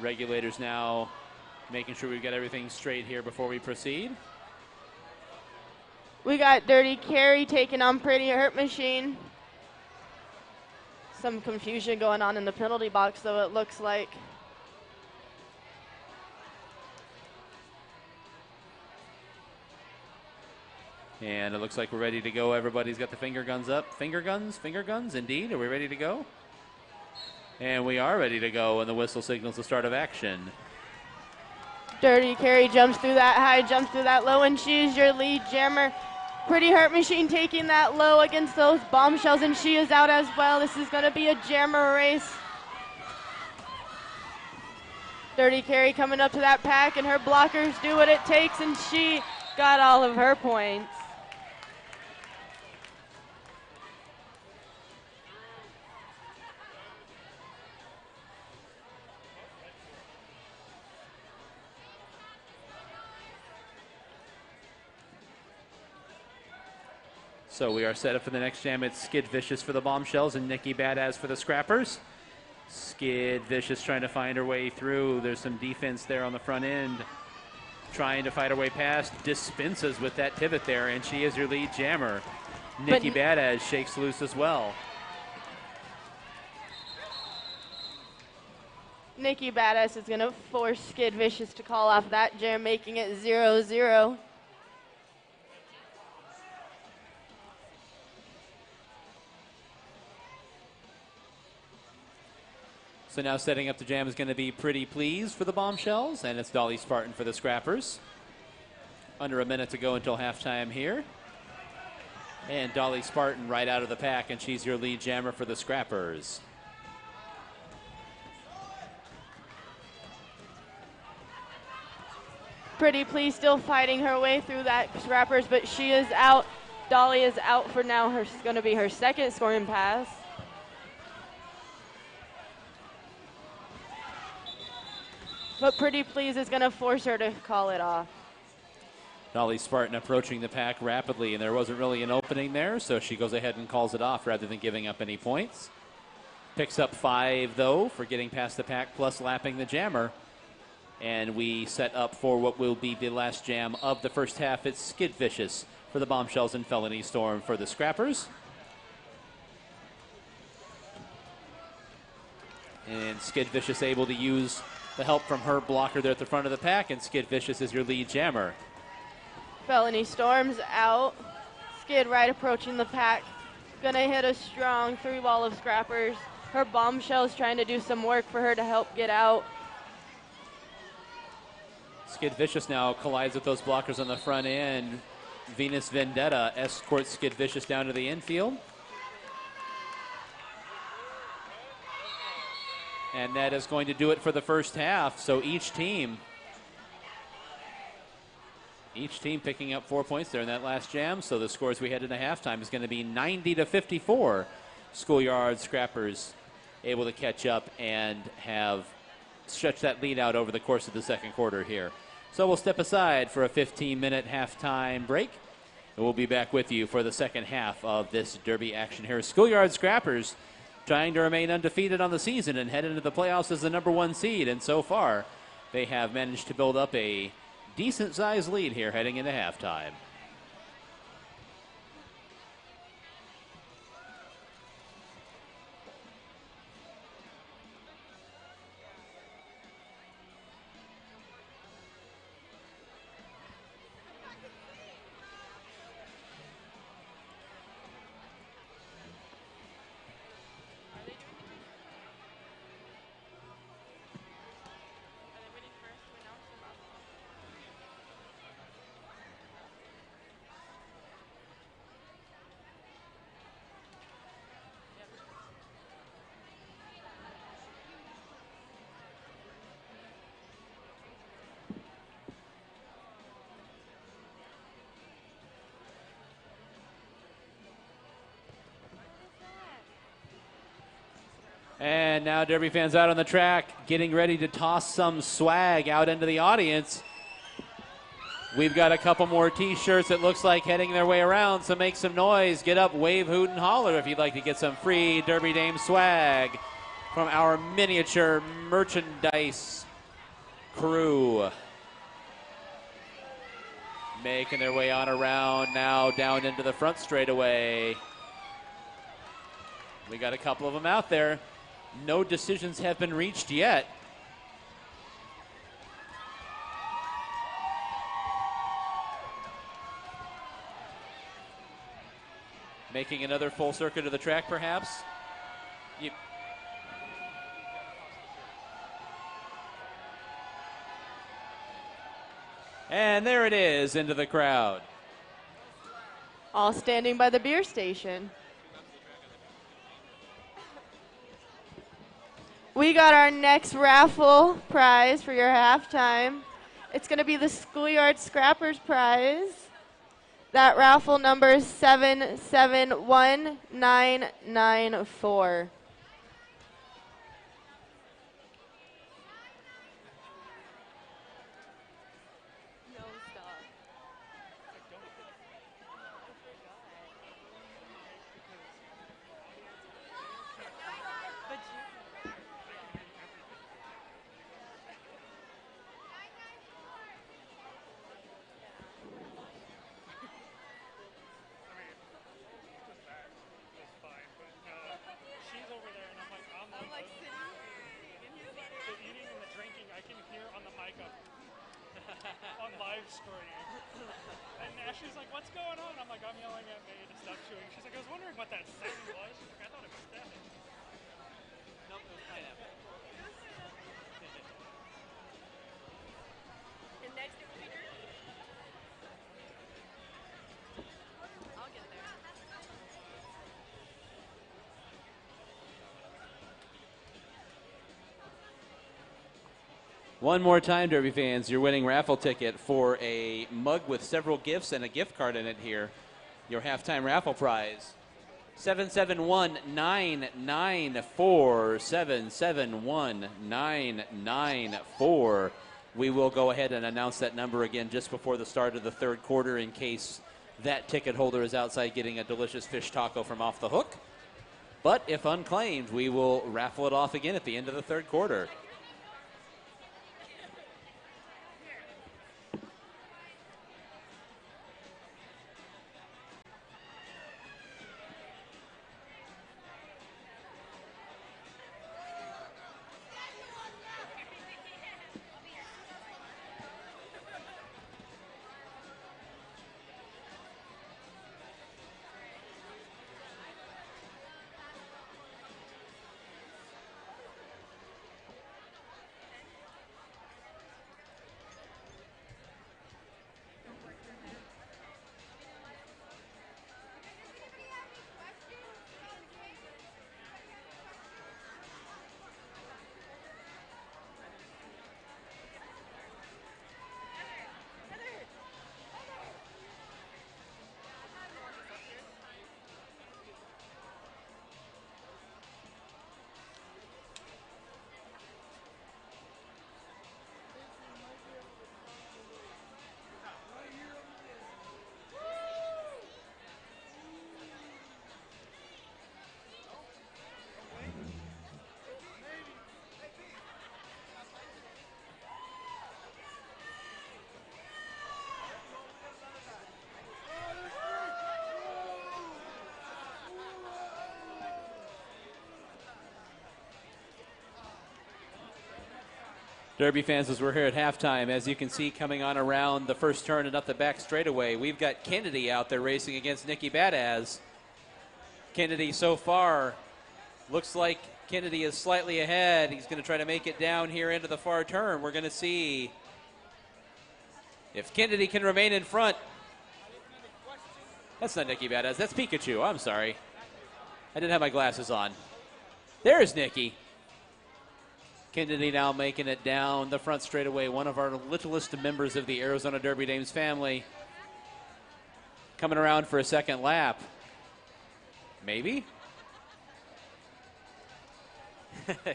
Regulators now making sure we've got everything straight here before we proceed. We got Dirty Carrie taking on Pretty Hurt Machine. Some confusion going on in the penalty box, though, it looks like. And it looks like we're ready to go. Everybody's got the finger guns up. Finger guns, indeed. Are we ready to go? And we are ready to go, and the whistle signals the start of action. Dirty Carrie jumps through that high, jumps through that low, and she's your lead jammer. Pretty Hurt Machine taking that low against those Bombshells, and she is out as well. This is going to be a jammer race. Dirty Carrie coming up to that pack, and her blockers do what it takes, and she got all of her points. So we are set up for the next jam. It's Skid Vicious for the Bombshells and Nikki Badass for the Scrappers. Skid Vicious trying to find her way through. There's some defense there on the front end. Trying to fight her way past. Dispenses with that pivot there, and she is your lead jammer. Nikki Badass shakes loose as well. Nikki Badass is going to force Skid Vicious to call off that jam, making it 0-0. So now setting up the jam is going to be Pretty Please for the Bombshells, and it's Dolly Spartan for the Scrappers. Under a minute to go until halftime here. And Dolly Spartan right out of the pack, and she's your lead jammer for the Scrappers. Pretty Please still fighting her way through that Scrappers, but she is out. Dolly is out for now. It's going to be her second scoring pass. But Pretty Please is going to force her to call it off. Dolly Spartan approaching the pack rapidly, and there wasn't really an opening there, so she goes ahead and calls it off rather than giving up any points. Picks up 5, though, for getting past the pack plus lapping the jammer. And we set up for what will be the last jam of the first half. It's Skid Vicious for the Bombshells and Felony Storm for the Scrappers. And Skid Vicious able to use the help from her blocker there at the front of the pack, and Skid Vicious is your lead jammer. Felony Storm's out. Skid right approaching the pack. Gonna hit a strong 3-wall of Scrappers. Her Bombshell's trying to do some work for her to help get out. Skid Vicious now collides with those blockers on the front end. Venus Vendetta escorts Skid Vicious down to the infield. And that is going to do it for the first half. So each team picking up 4 points there in that last jam. So the scores we had in the halftime is going to be 90-54. Schoolyard Scrappers able to catch up and have stretched that lead out over the course of the second quarter here. So we'll step aside for a 15-minute halftime break. And we'll be back with you for the second half of this derby action here. Schoolyard Scrappers trying to remain undefeated on the season and head into the playoffs as the #1 seed. And so far, they have managed to build up a decent-sized lead here heading into halftime. And now Derby fans out on the track getting ready to toss some swag out into the audience. We've got a couple more T-shirts, it looks like, heading their way around, so make some noise. Get up, wave, hoot, and holler if you'd like to get some free Derby Dame swag from our miniature merchandise crew. Making their way on around now down into the front straightaway. We got a couple of them out there. No decisions have been reached yet. Making another full circuit of the track, perhaps. Yep. And there it is, into the crowd. All standing by the beer station. We got our next raffle prize for your halftime. It's going to be the Schoolyard Scrappers prize. That raffle number is 771994. She's like, what's going on? I'm like, I'm yelling at May to stop chewing. She's like, I was wondering what that sound was. She's like, I thought it was static. Nope, it was pineapple. And next it will be Drew. I'll get there. One more time, Derby fans, you're winning raffle ticket for a mug with several gifts and a gift card in it here. Your halftime raffle prize. 771994, 771994. We will go ahead and announce that number again just before the start of the third quarter in case that ticket holder is outside getting a delicious fish taco from Off the Hook. But if unclaimed, we will raffle it off again at the end of the third quarter. Derby fans, as we're here at halftime, as you can see coming on around the first turn and up the back straightaway, we've got Kennedy out there racing against Nikki Badaz. Kennedy so far looks like Kennedy is slightly ahead. He's going to try to make it down here into the far turn. We're going to see if Kennedy can remain in front. That's not Nikki Badaz. That's Pikachu. I'm sorry. I didn't have my glasses on. There's Nikki. Kennedy now making it down the front straightaway. One of our littlest members of the Arizona Derby Dames family. Coming around for a second lap. Maybe?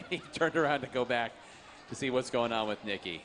He turned around to go back to see what's going on with Nikki.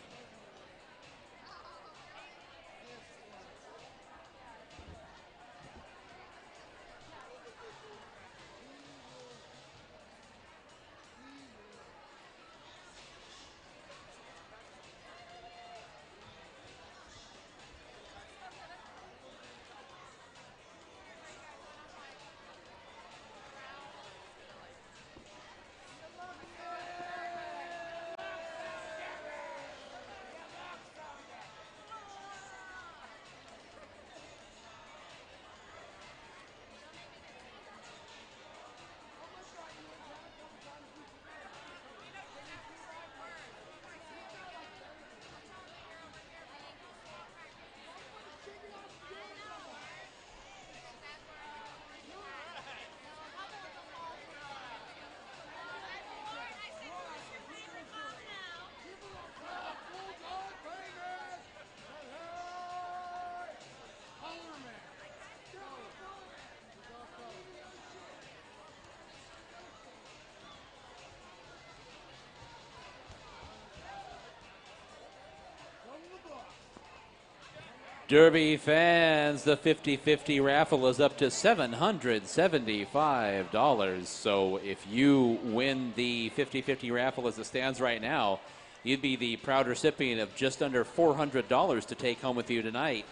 Derby fans, the 50-50 raffle is up to $775. So if you win the 50-50 raffle as it stands right now, you'd be the proud recipient of just under $400 to take home with you tonight.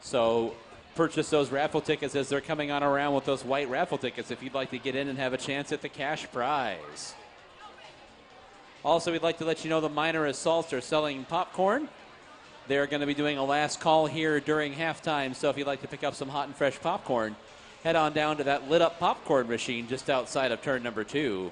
So purchase those raffle tickets as they're coming on around with those white raffle tickets if you'd like to get in and have a chance at the cash prize. Also, we'd like to let you know the minor assaults are selling popcorn. They're going to be doing a last call here during halftime, so if you'd like to pick up some hot and fresh popcorn, head on down to that lit-up popcorn machine just outside of turn number 2.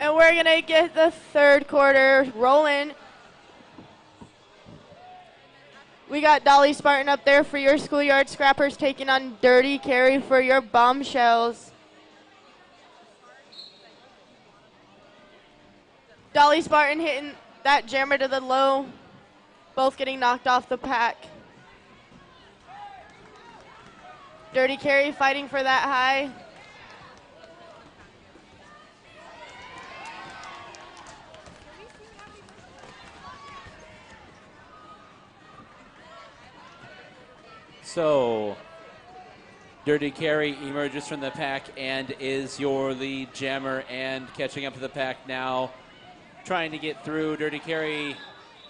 And we're going to get the third quarter rolling. We got Dolly Spartan up there for your Schoolyard Scrappers taking on Dirty Carry for your Bombshells. Dolly Spartan hitting that jammer to the low, both getting knocked off the pack. Dirty Carry fighting for that high. So, Dirty Carry emerges from the pack and is your lead jammer and catching up to the pack now. Trying to get through. Dirty Carry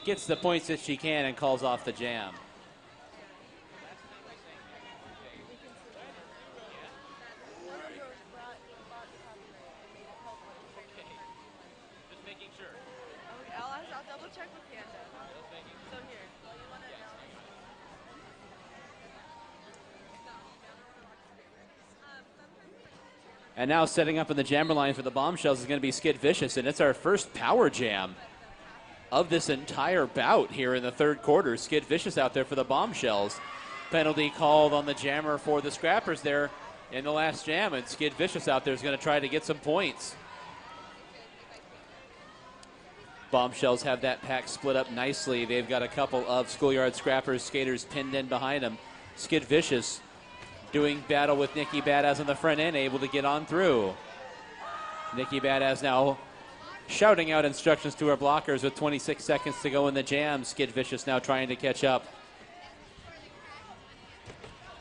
gets the points that she can and calls off the jam. Just making sure. I'll double check with Panda. So here. And now setting up in the jammer line for the Bombshells is going to be Skid Vicious, and it's our first power jam of this entire bout here in the third quarter. Skid Vicious out there for the Bombshells. Penalty called on the jammer for the Scrappers there in the last jam, and Skid Vicious out there is going to try to get some points. Bombshells have that pack split up nicely. They've got a couple of Schoolyard Scrappers skaters pinned in behind them. Skid Vicious doing battle with Nikki Badass on the front end, able to get on through. Nikki Badass now shouting out instructions to her blockers with 26 seconds to go in the jam. Skid Vicious now trying to catch up.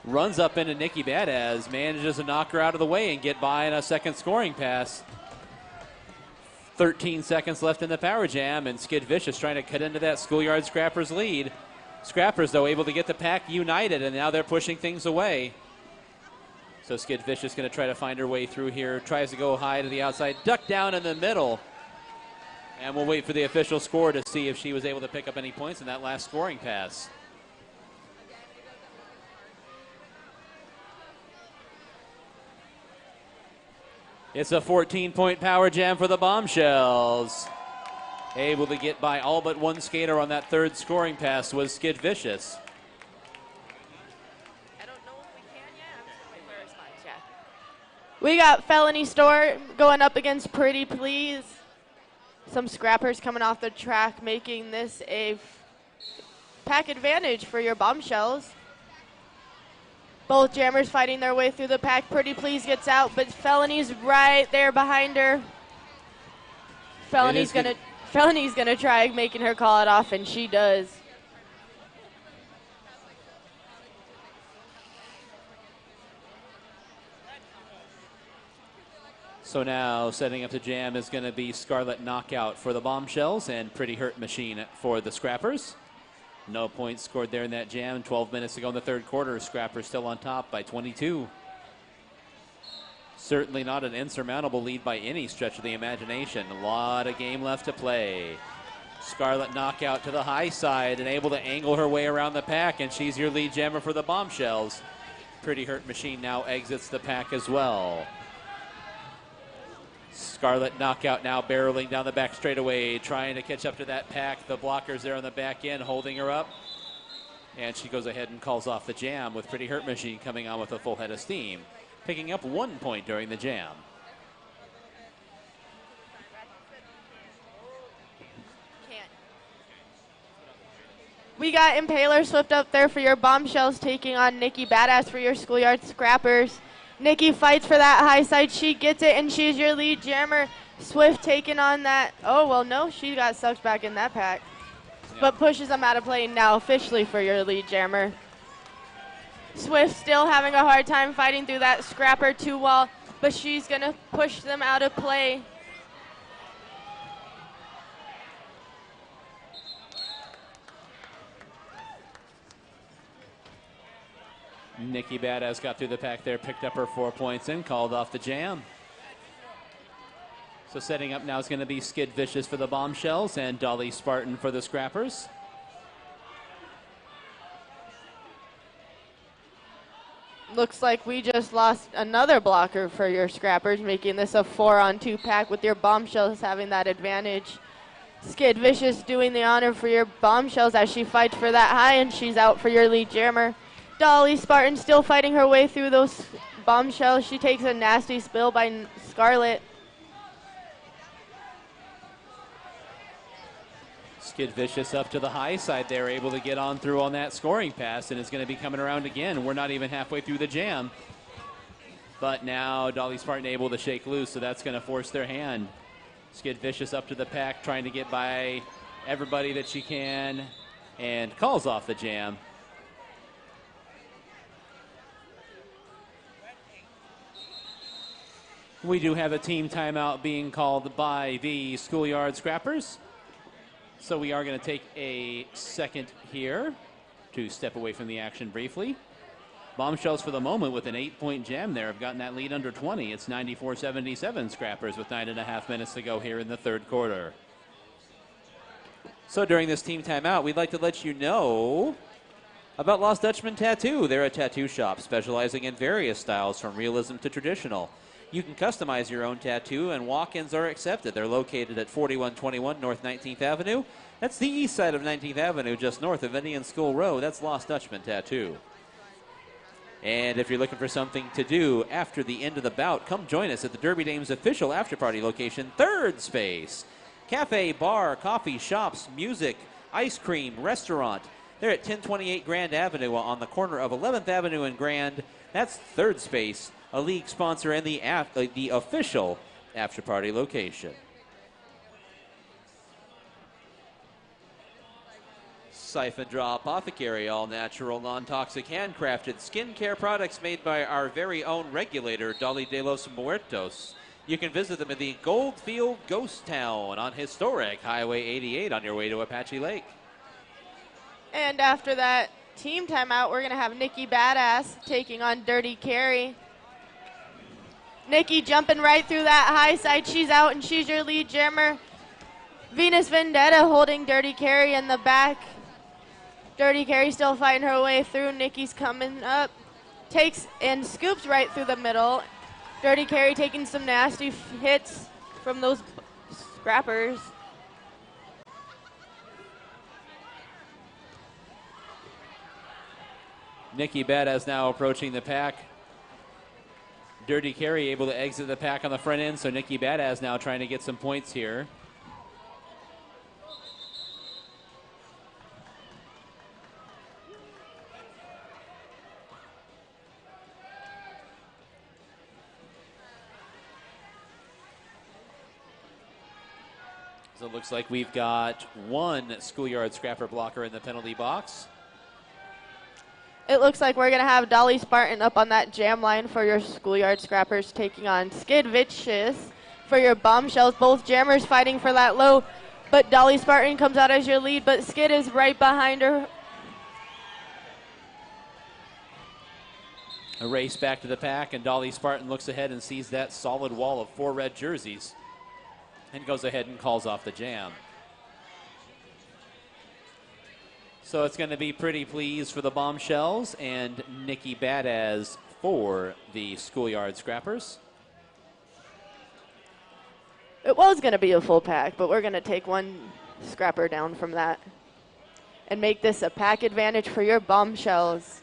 Runs up into Nikki Badass, manages to knock her out of the way and get by in a second scoring pass. 13 seconds left in the power jam, and Skid Vicious trying to cut into that Schoolyard Scrappers lead. Scrappers, though, able to get the pack united, and now they're pushing things away. So Skid Vicious going to try to find her way through here. Tries to go high to the outside. Duck down in the middle. And we'll wait for the official score to see if she was able to pick up any points in that last scoring pass. It's a 14-point power jam for the Bombshells. Able to get by all but one skater on that third scoring pass was Skid Vicious. We got Felony Store going up against Pretty Please. Some scrappers coming off the track, making this a pack advantage for your Bombshells. Both jammers fighting their way through the pack. Pretty Please gets out, but Felony's right there behind her. Felony's gonna try making her call it off, and she does. So now setting up the jam is going to be Scarlet Knockout for the Bombshells and Pretty Hurt Machine for the Scrappers. No points scored there in that jam. 12 minutes to go in the third quarter. Scrappers still on top by 22. Certainly not an insurmountable lead by any stretch of the imagination. A lot of game left to play. Scarlet Knockout to the high side and able to angle her way around the pack, and she's your lead jammer for the Bombshells. Pretty Hurt Machine now exits the pack as well. Scarlet Knockout now barreling down the back straightaway, trying to catch up to that pack. The blockers there on the back end holding her up. And she goes ahead and calls off the jam with Pretty Hurt Machine coming on with a full head of steam, picking up 1 point during the jam. We got Impaler Swift up there for your Bombshells, taking on Nikki Badass for your Schoolyard Scrappers. Nikki fights for that high side. She gets it, and she's your lead jammer. Swift taking on that. Oh, well, no, she got sucked back in that pack. Yeah. But pushes them out of play now officially for your lead jammer. Swift still having a hard time fighting through that Scrapper 2-wall, but she's going to push them out of play. Nikki Badass got through the pack there, picked up her 4 points and called off the jam. So setting up now is going to be Skid Vicious for the Bombshells and Dolly Spartan for the Scrappers. Looks like we just lost another blocker for your scrappers, making this a 4-on-2 pack with your Bombshells having that advantage. Skid Vicious doing the honor for your Bombshells as she fights for that high, and she's out for your lead jammer. Dolly Spartan still fighting her way through those Bombshells. She takes a nasty spill by Scarlet. Skid Vicious up to the high side there, able to get on through on that scoring pass, and is going to be coming around again. We're not even halfway through the jam. But now Dolly Spartan able to shake loose, so that's going to force their hand. Skid Vicious up to the pack, trying to get by everybody that she can, and calls off the jam. We do have a team timeout being called by the Schoolyard Scrappers. So we are going to take a second here to step away from the action briefly. Bombshells for the moment with an 8-point jam there have gotten that lead under 20. It's 94-77 Scrappers with 9.5 minutes to go here in the third quarter. So during this team timeout, we'd like to let you know about Lost Dutchman Tattoo. They're a tattoo shop specializing in various styles from realism to traditional. You can customize your own tattoo, and walk-ins are accepted. They're located at 4121 North 19th Avenue. That's the east side of 19th Avenue, just north of Indian School Road. That's Lost Dutchman Tattoo. And if you're looking for something to do after the end of the bout, come join us at the Derby Dames official after-party location, Third Space. Cafe, bar, coffee, shops, music, ice cream, restaurant. They're at 1028 Grand Avenue on the corner of 11th Avenue and Grand. That's Third Space, a league sponsor and the official after-party location. Siphon Draw Apothecary, all natural, non-toxic, handcrafted skincare products made by our very own regulator, Dolly de los Muertos. You can visit them in the Goldfield Ghost Town on historic Highway 88 on your way to Apache Lake. And after that team timeout, we're going to have Nikki Badass taking on Dirty Carrie. Nikki jumping right through that high side. She's out, and she's your lead jammer. Venus Vendetta holding Dirty Carrie in the back. Dirty Carrie still fighting her way through. Nikki's coming up. Takes and scoops right through the middle. Dirty Carrie taking some nasty hits from those scrappers. Nikki Badass now approaching the pack. Dirty Carrie able to exit the pack on the front end, so Nikki Badass now trying to get some points here. So it looks like we've got one Schoolyard Scrapper blocker in the penalty box. It looks like we're going to have Dolly Spartan up on that jam line for your Schoolyard Scrappers, taking on Skid Vicious for your Bombshells. Both jammers fighting for that low, but Dolly Spartan comes out as your lead, but Skid is right behind her. A race back to the pack, and Dolly Spartan looks ahead and sees that solid wall of 4 red jerseys and goes ahead and calls off the jam. So it's going to be Pretty Please for the Bombshells and Nikki Badass for the Schoolyard Scrappers. It was going to be a full pack, but we're going to take one scrapper down from that and make this a pack advantage for your Bombshells.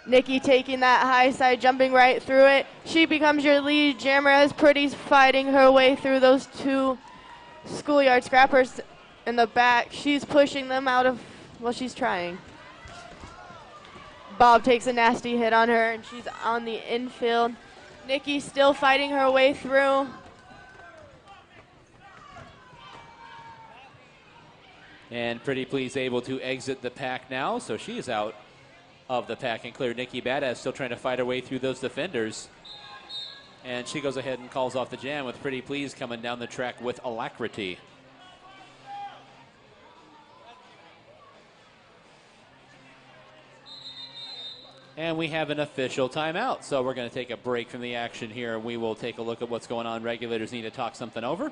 Nikki taking that high side, jumping right through it. She becomes your lead jammer as Pretty's fighting her way through those 2 Schoolyard Scrappers in the back. She's pushing them out of, well, she's trying. Bob takes a nasty hit on her, and she's on the infield. Nikki still fighting her way through. And Pretty Please able to exit the pack now, so she is out of the pack and clear. Nikki Badass still trying to fight her way through those defenders. And she goes ahead and calls off the jam with Pretty Please coming down the track with alacrity. And we have an official timeout. So we're going to take a break from the action here. We will take a look at what's going on. Regulators need to talk something over.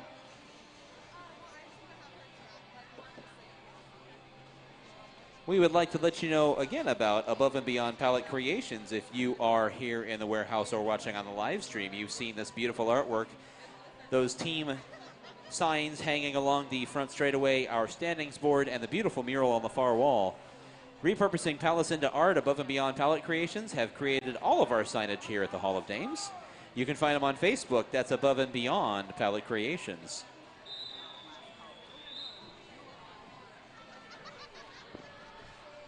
We would like to let you know again about Above and Beyond Palette Creations. If you are here in the warehouse or watching on the live stream, you've seen this beautiful artwork. Those team signs hanging along the front straightaway, our standings board, and the beautiful mural on the far wall. Repurposing palettes into art, Above and Beyond Palette Creations have created all of our signage here at the Hall of Dames. You can find them on Facebook. That's Above and Beyond Palette Creations.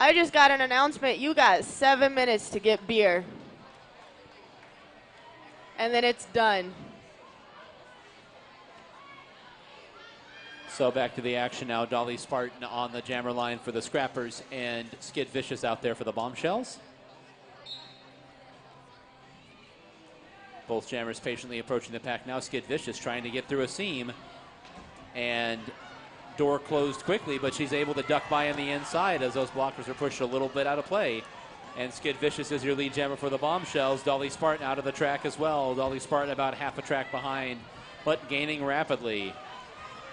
I just got an announcement. You got 7 minutes to get beer. And then it's done. So back to the action now. Dolly Spartan on the jammer line for the Scrappers and Skid Vicious out there for the Bombshells. Both jammers patiently approaching the pack now. Skid Vicious trying to get through a seam. And door closed quickly, but she's able to duck by on the inside as those blockers are pushed a little bit out of play. And Skid Vicious is your lead jammer for the Bombshells. Dolly Spartan out of the track as well. Dolly Spartan about half a track behind, but gaining rapidly.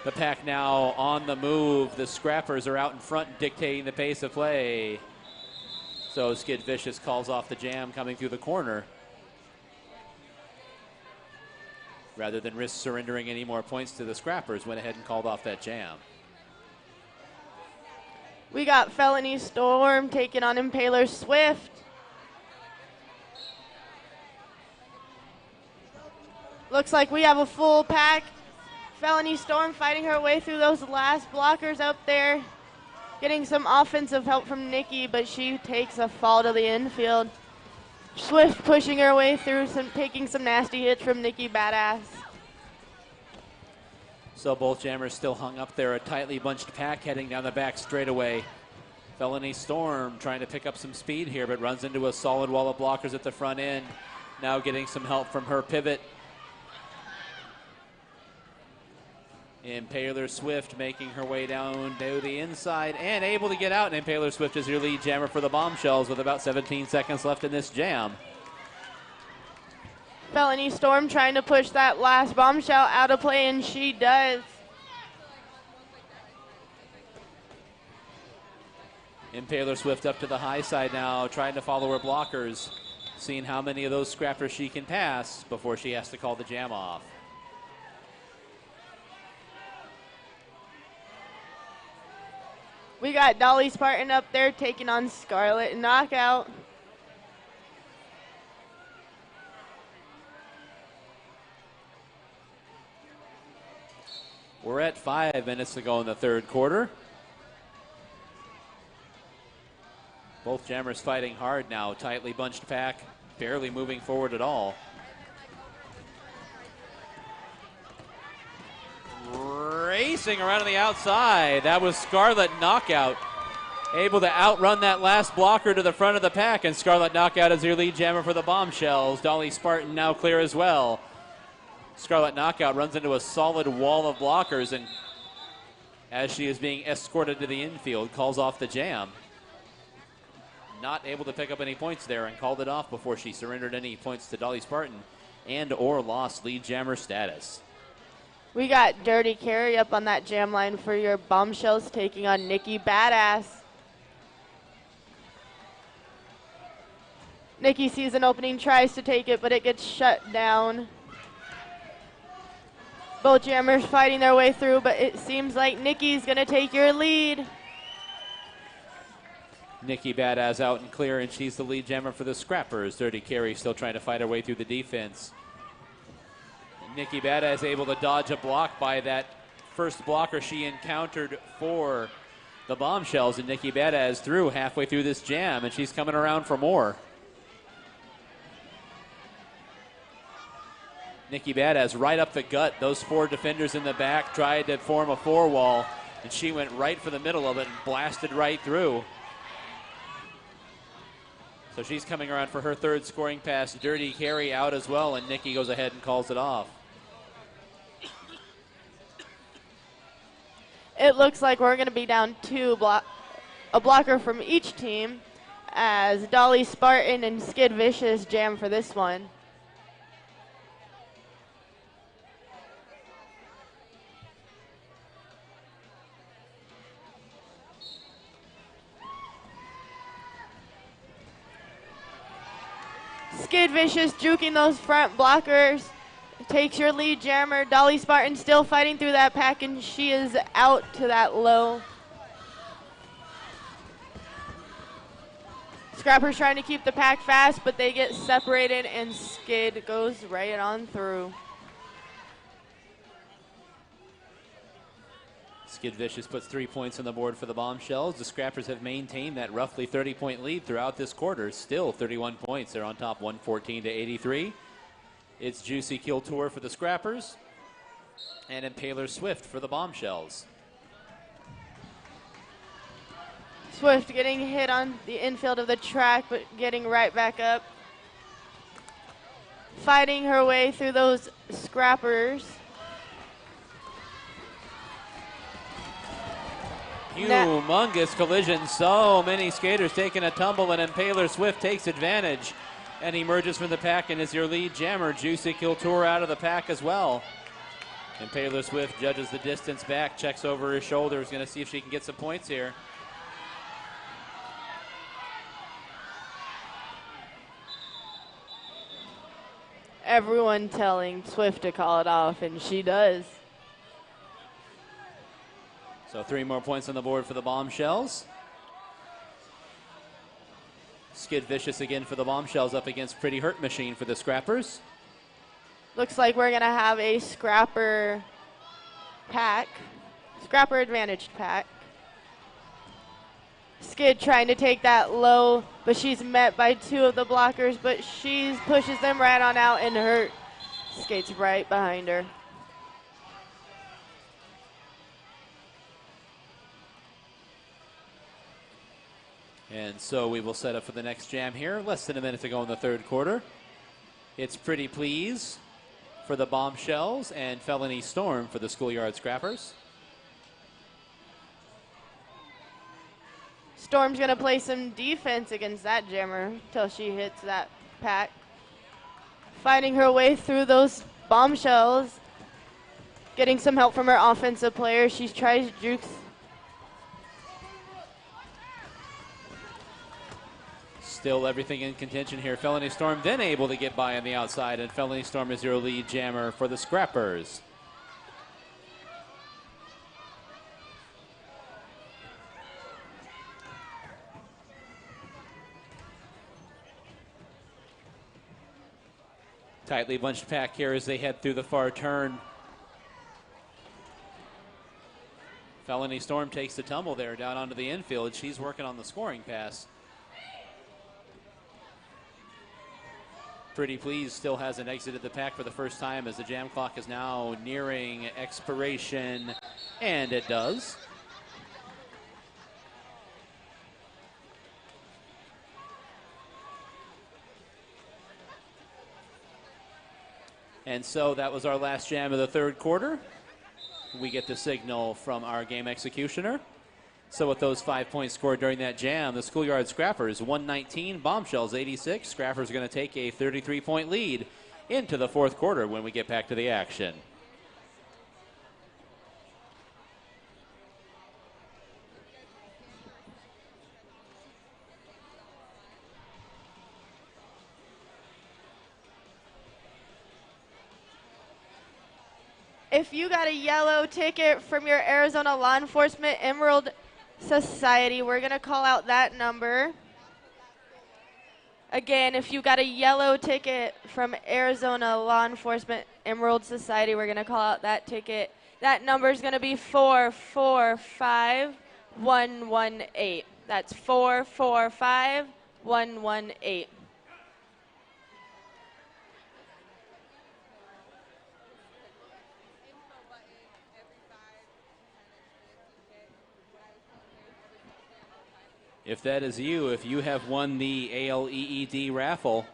The pack now on the move. The Scrappers are out in front dictating the pace of play. So Skid Vicious calls off the jam coming through the corner. Rather than risk surrendering any more points to the Scrappers, went ahead and called off that jam. We got Felony Storm taking on Impaler Swift. Looks like we have a full pack. Felony Storm fighting her way through those last blockers out there. Getting some offensive help from Nikki, but she takes a fall to the infield. Swift pushing her way through, taking some nasty hits from Nikki Badass. So both jammers still hung up there, a tightly bunched pack heading down the back straightaway. Felony Storm trying to pick up some speed here, but runs into a solid wall of blockers at the front end. Now getting some help from her pivot. Impaler Swift making her way down to the inside and able to get out. And Impaler Swift is your lead jammer for the Bombshells with about 17 seconds left in this jam. Felony Storm trying to push that last bombshell out of play, and she does. Impaler Swift up to the high side now, trying to follow her blockers, seeing how many of those Scrappers she can pass before she has to call the jam off. We got Dolly Spartan up there taking on Scarlet Knockout. We're at 5 minutes to go in the third quarter. Both jammers fighting hard now. Tightly bunched pack, barely moving forward at all. Racing around on the outside. That was Scarlet Knockout. Able to outrun that last blocker to the front of the pack, and Scarlet Knockout is your lead jammer for the Bombshells. Dolly Spartan now clear as well. Scarlet Knockout runs into a solid wall of blockers, and as she is being escorted to the infield, calls off the jam. Not able to pick up any points there and called it off before she surrendered any points to Dolly Spartan and or lost lead jammer status. We got Dirty Carry up on that jam line for your Bombshells taking on Nikki Badass. Nikki sees an opening, tries to take it, but it gets shut down. Both jammers fighting their way through, but it seems like Nikki's going to take your lead. Nikki Badass out and clear, and she's the lead jammer for the Scrappers. Dirty Carry still trying to fight her way through the defense. Nikki Badass able to dodge a block by that first blocker she encountered for the Bombshells, and Nikki Badass through halfway through this jam, and she's coming around for more. Nikki Badass right up the gut. Those four defenders in the back tried to form a four wall, and she went right for the middle of it and blasted right through. So she's coming around for her third scoring pass. Dirty Carry out as well, and Nikki goes ahead and calls it off. It looks like we're going to be down a blocker from each team as Dolly Spartan and Skid Vicious jam for this one. Skid Vicious juking those front blockers. Takes your lead jammer. Dolly Spartan still fighting through that pack, and she is out to that low. Scrappers trying to keep the pack fast, but they get separated, and Skid goes right on through. Skid Vicious puts 3 points on the board for the Bombshells. The Scrappers have maintained that roughly 30-point lead throughout this quarter. Still 31 points. They're on top 114 to 83. It's Juicy Kill Tour for the Scrappers and Impaler Swift for the Bombshells. Swift getting hit on the infield of the track, but getting right back up. Fighting her way through those Scrappers. Humongous collision. So many skaters taking a tumble, and Impaler Swift takes advantage and emerges from the pack and is your lead jammer. Juicy Kill Tour out of the pack as well. Impaler Swift judges the distance back, checks over her shoulder, is going to see if she can get some points here. Everyone telling Swift to call it off, and she does. So 3 more points on the board for the Bombshells. Skid Vicious again for the Bombshells up against Pretty Hurt Machine for the Scrappers. Looks like we're going to have a Scrapper pack. Scrapper advantaged pack. Skid trying to take that low, but she's met by 2 of the blockers, but she pushes them right on out, and Hurt skates right behind her. And so we will set up for the next jam here. Less than a minute to go in the third quarter. It's Pretty Please for the Bombshells and Felony Storm for the Schoolyard Scrappers. Storm's going to play some defense against that jammer until she hits that pack. Fighting her way through those Bombshells. Getting some help from her offensive player. She tries jukes. Still everything in contention here. Felony Storm then able to get by on the outside, and Felony Storm is your lead jammer for the Scrappers. Tightly bunched pack here as they head through the far turn. Felony Storm takes the tumble there down onto the infield. She's working on the scoring pass. Pretty Please still hasn't exited the pack for the first time as the jam clock is now nearing expiration, and it does. And so that was our last jam of the third quarter. We get the signal from our game executioner. So with those 5 points scored during that jam, the Schoolyard Scrappers 119, Bombshells 86. Scrappers are going to take a 33-point lead into the fourth quarter when we get back to the action. If you got a yellow ticket from your Arizona Law Enforcement Emerald Society, we're going to call out that number. Again, if you got a yellow ticket from Arizona Law Enforcement Emerald Society, we're going to call out that ticket. That number is going to be 445118. That's 445118. If that is you, if you have won the ALEED raffle,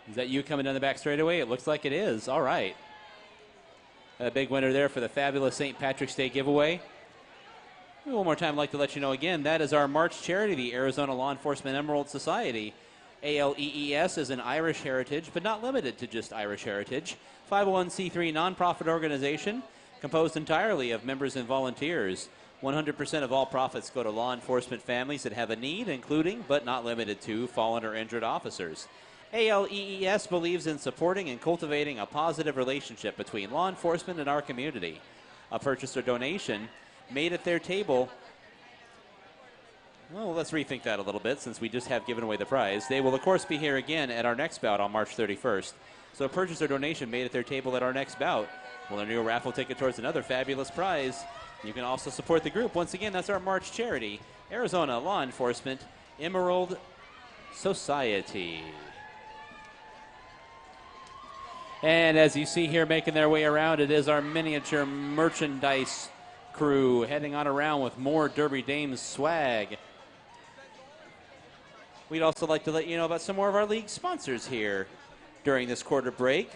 is that you coming down the back straightaway? It looks like it is. All right. A big winner there for the fabulous St. Patrick's Day giveaway. One more time, I'd like to let you know again, that is our March charity, the Arizona Law Enforcement Emerald Society. ALEES is an Irish heritage, but not limited to just Irish heritage. 501c3 nonprofit organization composed entirely of members and volunteers. 100% of all profits go to law enforcement families that have a need, including, but not limited to, fallen or injured officers. ALEES believes in supporting and cultivating a positive relationship between law enforcement and our community. A purchase or donation made at their table. Well, let's rethink that a little bit since we just have given away the prize. They will, of course, be here again at our next bout on March 31st. So a purchase or donation made at their table at our next bout will earn you a raffle ticket towards another fabulous prize. You can also support the group. Once again, that's our March charity, Arizona Law Enforcement Emerald Society. And as you see here making their way around, it is our miniature merchandise crew heading on around with more Derby Dames swag. We'd also like to let you know about some more of our league sponsors here during this quarter break.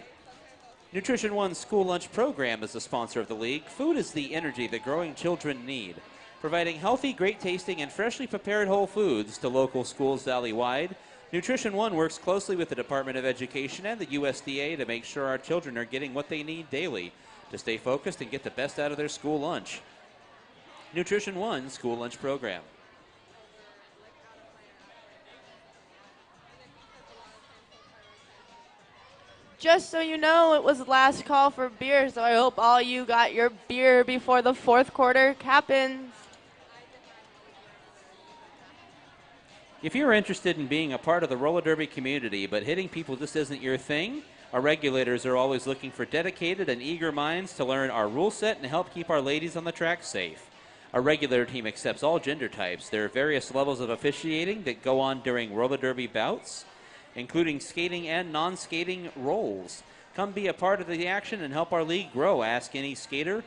Nutrition One School Lunch Program is the sponsor of the league. Food is the energy that growing children need. Providing healthy, great-tasting, and freshly prepared whole foods to local schools valley-wide, Nutrition One works closely with the Department of Education and the USDA to make sure our children are getting what they need daily to stay focused and get the best out of their school lunch. Nutrition One School Lunch Program. Just so you know, it was last call for beer, so I hope all you got your beer before the fourth quarter happens. If you're interested in being a part of the roller derby community, but hitting people just isn't your thing, our regulators are always looking for dedicated and eager minds to learn our rule set and help keep our ladies on the track safe. Our regulator team accepts all gender types. There are various levels of officiating that go on during roller derby bouts, including skating and non-skating roles. Come be a part of the action and help our league grow. Ask any skater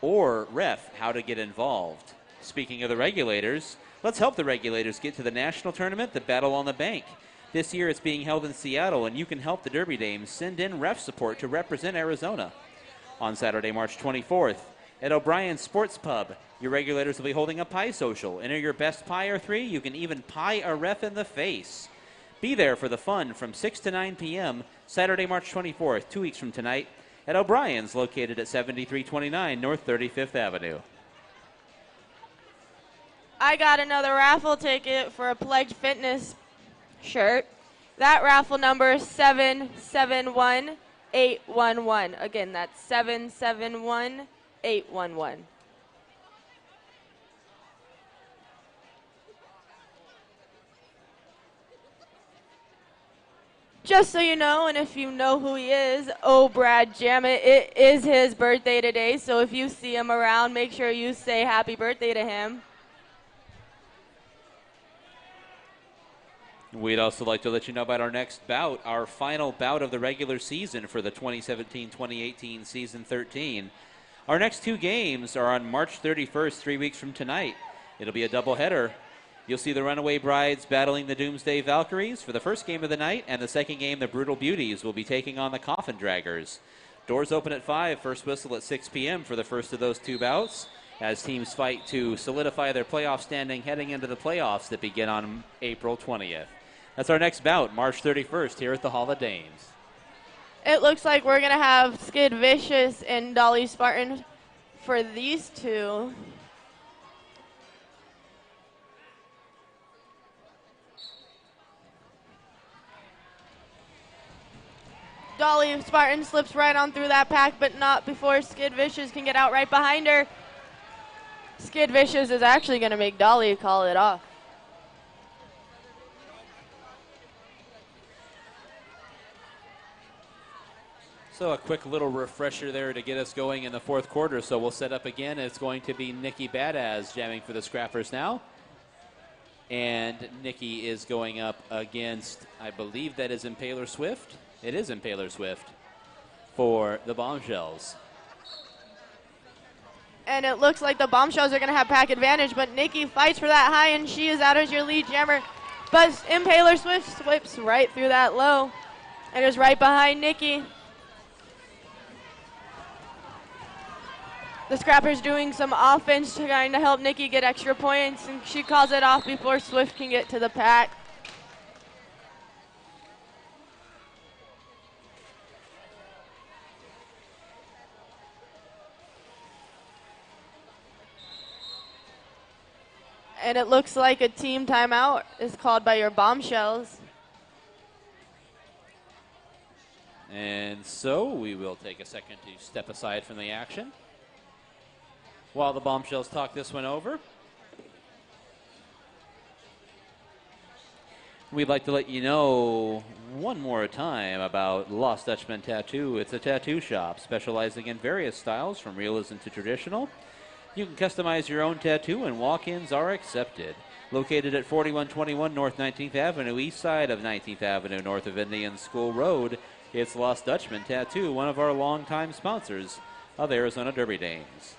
or ref how to get involved. Speaking of the regulators, let's help the regulators get to the national tournament, the Battle on the Bank. This year it's being held in Seattle, and you can help the Derby Dames send in ref support to represent Arizona. On Saturday, March 24th, at O'Brien's Sports Pub, your regulators will be holding a pie social. Enter your best pie or three. You can even pie a ref in the face. Be there for the fun from 6 to 9 p.m. Saturday, March 24th, 2 weeks from tonight, at O'Brien's, located at 7329 North 35th Avenue. I got another raffle ticket for a Pledge Fitness shirt. That raffle number is 771811. Again, that's 771811. Just so you know, and if you know who he is, Brad Jammett, it is his birthday today, so if you see him around, make sure you say happy birthday to him. We'd also like to let you know about our next bout, our final bout of the regular season for the 2017-2018 Season 13. Our next two games are on March 31st, 3 weeks from tonight. It'll be a doubleheader. You'll see the Runaway Brides battling the Doomsday Valkyries for the first game of the night, and the second game, the Brutal Beauties, will be taking on the Coffin Draggers. Doors open at 5, first whistle at 6 p.m. for the first of those two bouts, as teams fight to solidify their playoff standing heading into the playoffs that begin on April 20th. That's our next bout, March 31st, here at the Hall of Dames. It looks like we're going to have Skid Vicious and Dolly Spartan for these two. Dolly Spartan slips right on through that pack, but not before Skid Vicious can get out right behind her. Skid Vicious is actually going to make Dolly call it off. So a quick little refresher there to get us going in the fourth quarter. So we'll set up again. It's going to be Nikki Badass jamming for the Scrappers now. And Nikki is going up against, I believe that is Impaler Swift. It is Impaler Swift for the Bombshells. And it looks like the Bombshells are going to have pack advantage, but Nikki fights for that high, and she is out as your lead jammer. But Impaler Swift sweeps right through that low and is right behind Nikki. The Scrappers doing some offense trying to help Nikki get extra points, and she calls it off before Swift can get to the pack. And it looks like a team timeout is called by your Bombshells. And so we will take a second to step aside from the action while the Bombshells talk this one over. We'd like to let you know one more time about Lost Dutchman Tattoo. It's a tattoo shop specializing in various styles from realism to traditional. You can customize your own tattoo and walk-ins are accepted. Located at 4121 North 19th Avenue, east side of 19th Avenue, north of Indian School Road, it's Lost Dutchman Tattoo, one of our longtime sponsors of Arizona Derby Dames.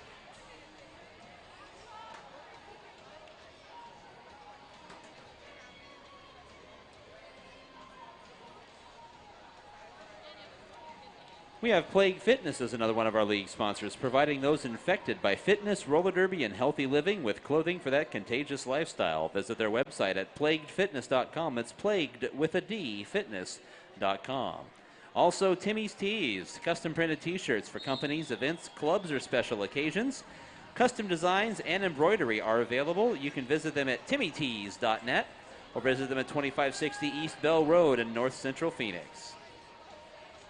We have Plague Fitness as another one of our league sponsors, providing those infected by fitness, roller derby, and healthy living with clothing for that contagious lifestyle. Visit their website at plaguedfitness.com. It's plagued with a D, fitness.com. Also, Timmy's Tees, custom printed t-shirts for companies, events, clubs, or special occasions. Custom designs and embroidery are available. You can visit them at timmytees.net or visit them at 2560 East Bell Road in North Central Phoenix.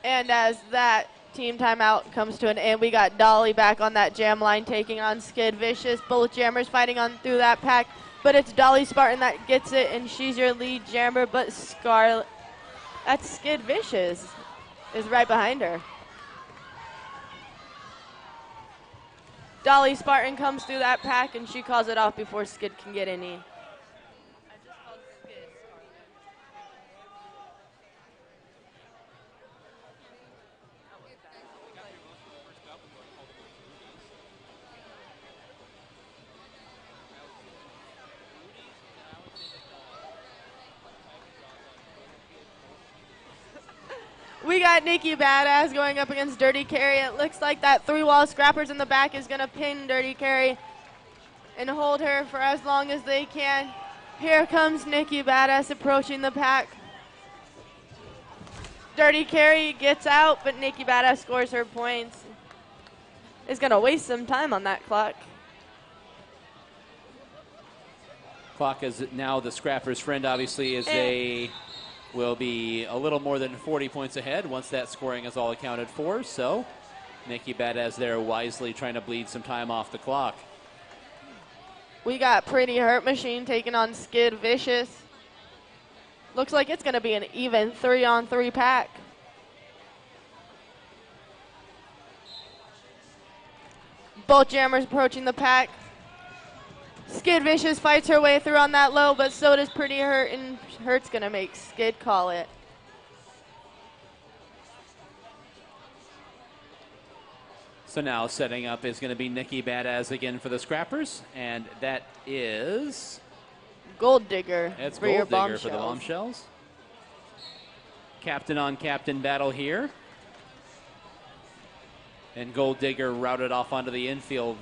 And as that team timeout comes to an end, we got Dolly back on that jam line taking on Skid Vicious. Both jammers fighting on through that pack, but it's Dolly Spartan that gets it, and she's your lead jammer, but Scarlet, that's Skid Vicious, is right behind her. Dolly Spartan comes through that pack, and she calls it off before Skid can get any. We got Nikki Badass going up against Dirty Carry. It looks like that three-wall scrappers in the back is going to pin Dirty Carry and hold her for as long as they can. Here comes Nikki Badass approaching the pack. Dirty Carry gets out, but Nikki Badass scores her points. Is going to waste some time on that clock. Clock is now the scrapper's friend, obviously, as they will be a little more than 40 points ahead once that scoring is all accounted for. So Nikki Badass there wisely trying to bleed some time off the clock. We got Pretty Hurt Machine taking on Skid Vicious. Looks like it's going to be an even 3-on-3 pack. Both jammers approaching the pack. Skid Vicious fights her way through on that low, but so does Pretty Hurt, and Hurt's going to make Skid call it. So now setting up is going to be Nikki Badass again for the scrappers, and that is Gold Digger. It's for your Gold Digger for the Bombshells. Bombshells. Captain on captain battle here. And Gold Digger routed off onto the infield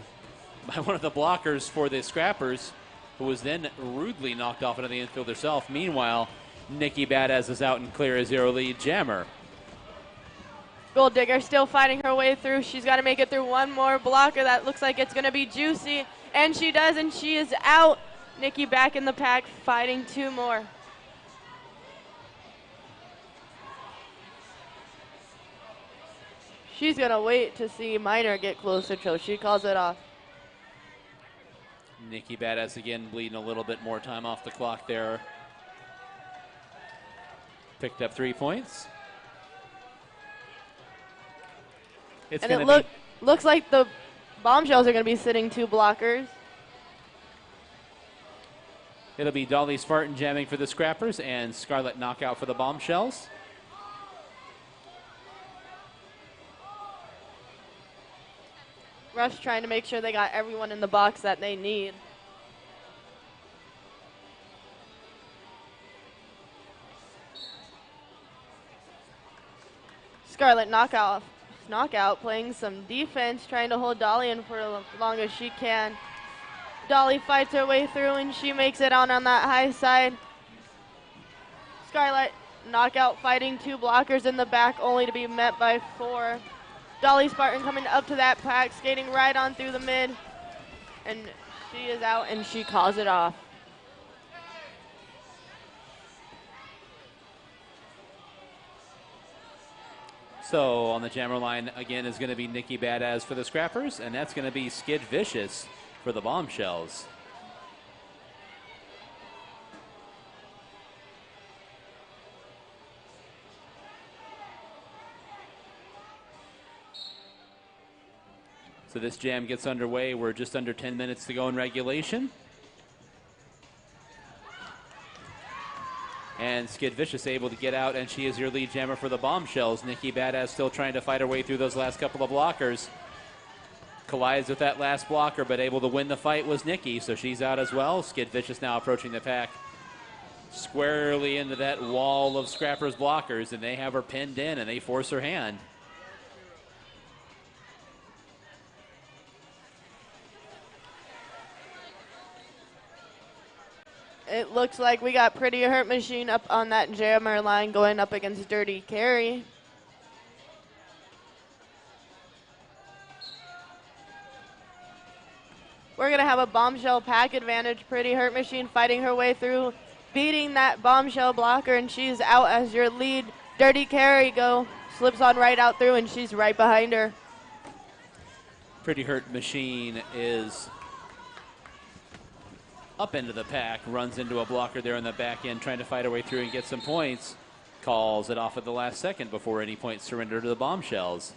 by one of the blockers for the scrappers, who was then rudely knocked off into the infield herself. Meanwhile, Nikki Badass is out and clear as zero lead jammer. Gold Digger still fighting her way through. She's got to make it through one more blocker. That looks like it's going to be Juicy. And she does, and she is out. Nikki back in the pack, fighting two more. She's going to wait to see Minor get closer till she calls it off. Nikki Badass again bleeding a little bit more time off the clock there. Picked up 3 points. It's and it looks like the Bombshells are going to be sitting two blockers. It'll be Dolly Spartan jamming for the scrappers and Scarlet Knockout for the Bombshells. Rush trying to make sure they got everyone in the box that they need. Scarlet Knockout playing some defense, trying to hold Dolly in for as long as she can. Dolly fights her way through and she makes it on that high side. Scarlet Knockout fighting two blockers in the back, only to be met by four. Dolly Spartan coming up to that pack, skating right on through the mid. And She is out and she calls it off. So on the jammer line again is going to be Nikki Badass for the Scrappers, and that's going to be Skid Vicious for the Bombshells. So this jam gets underway. We're just under 10 minutes to go in regulation. And Skid Vicious able to get out, and she is your lead jammer for the Bombshells. Nikki Badass still trying to fight her way through those last couple of blockers. Collides with that last blocker, but able to win the fight was Nikki, so she's out as well. Skid Vicious now approaching the pack squarely into that wall of Scrappers blockers, and they have her pinned in, and they force her hand. It looks like we got Pretty Hurt Machine up on that jammer line going up against Dirty Carry. We're going to have a Bombshell pack advantage. Pretty Hurt Machine fighting her way through, beating that Bombshell blocker, and she's out as your lead. Dirty Carry slips on right out through, and she's right behind her. Pretty Hurt Machine is up into the pack, runs into a blocker there in the back end, trying to fight her way through and get some points. Calls it off at the last second before any points surrender to the Bombshells.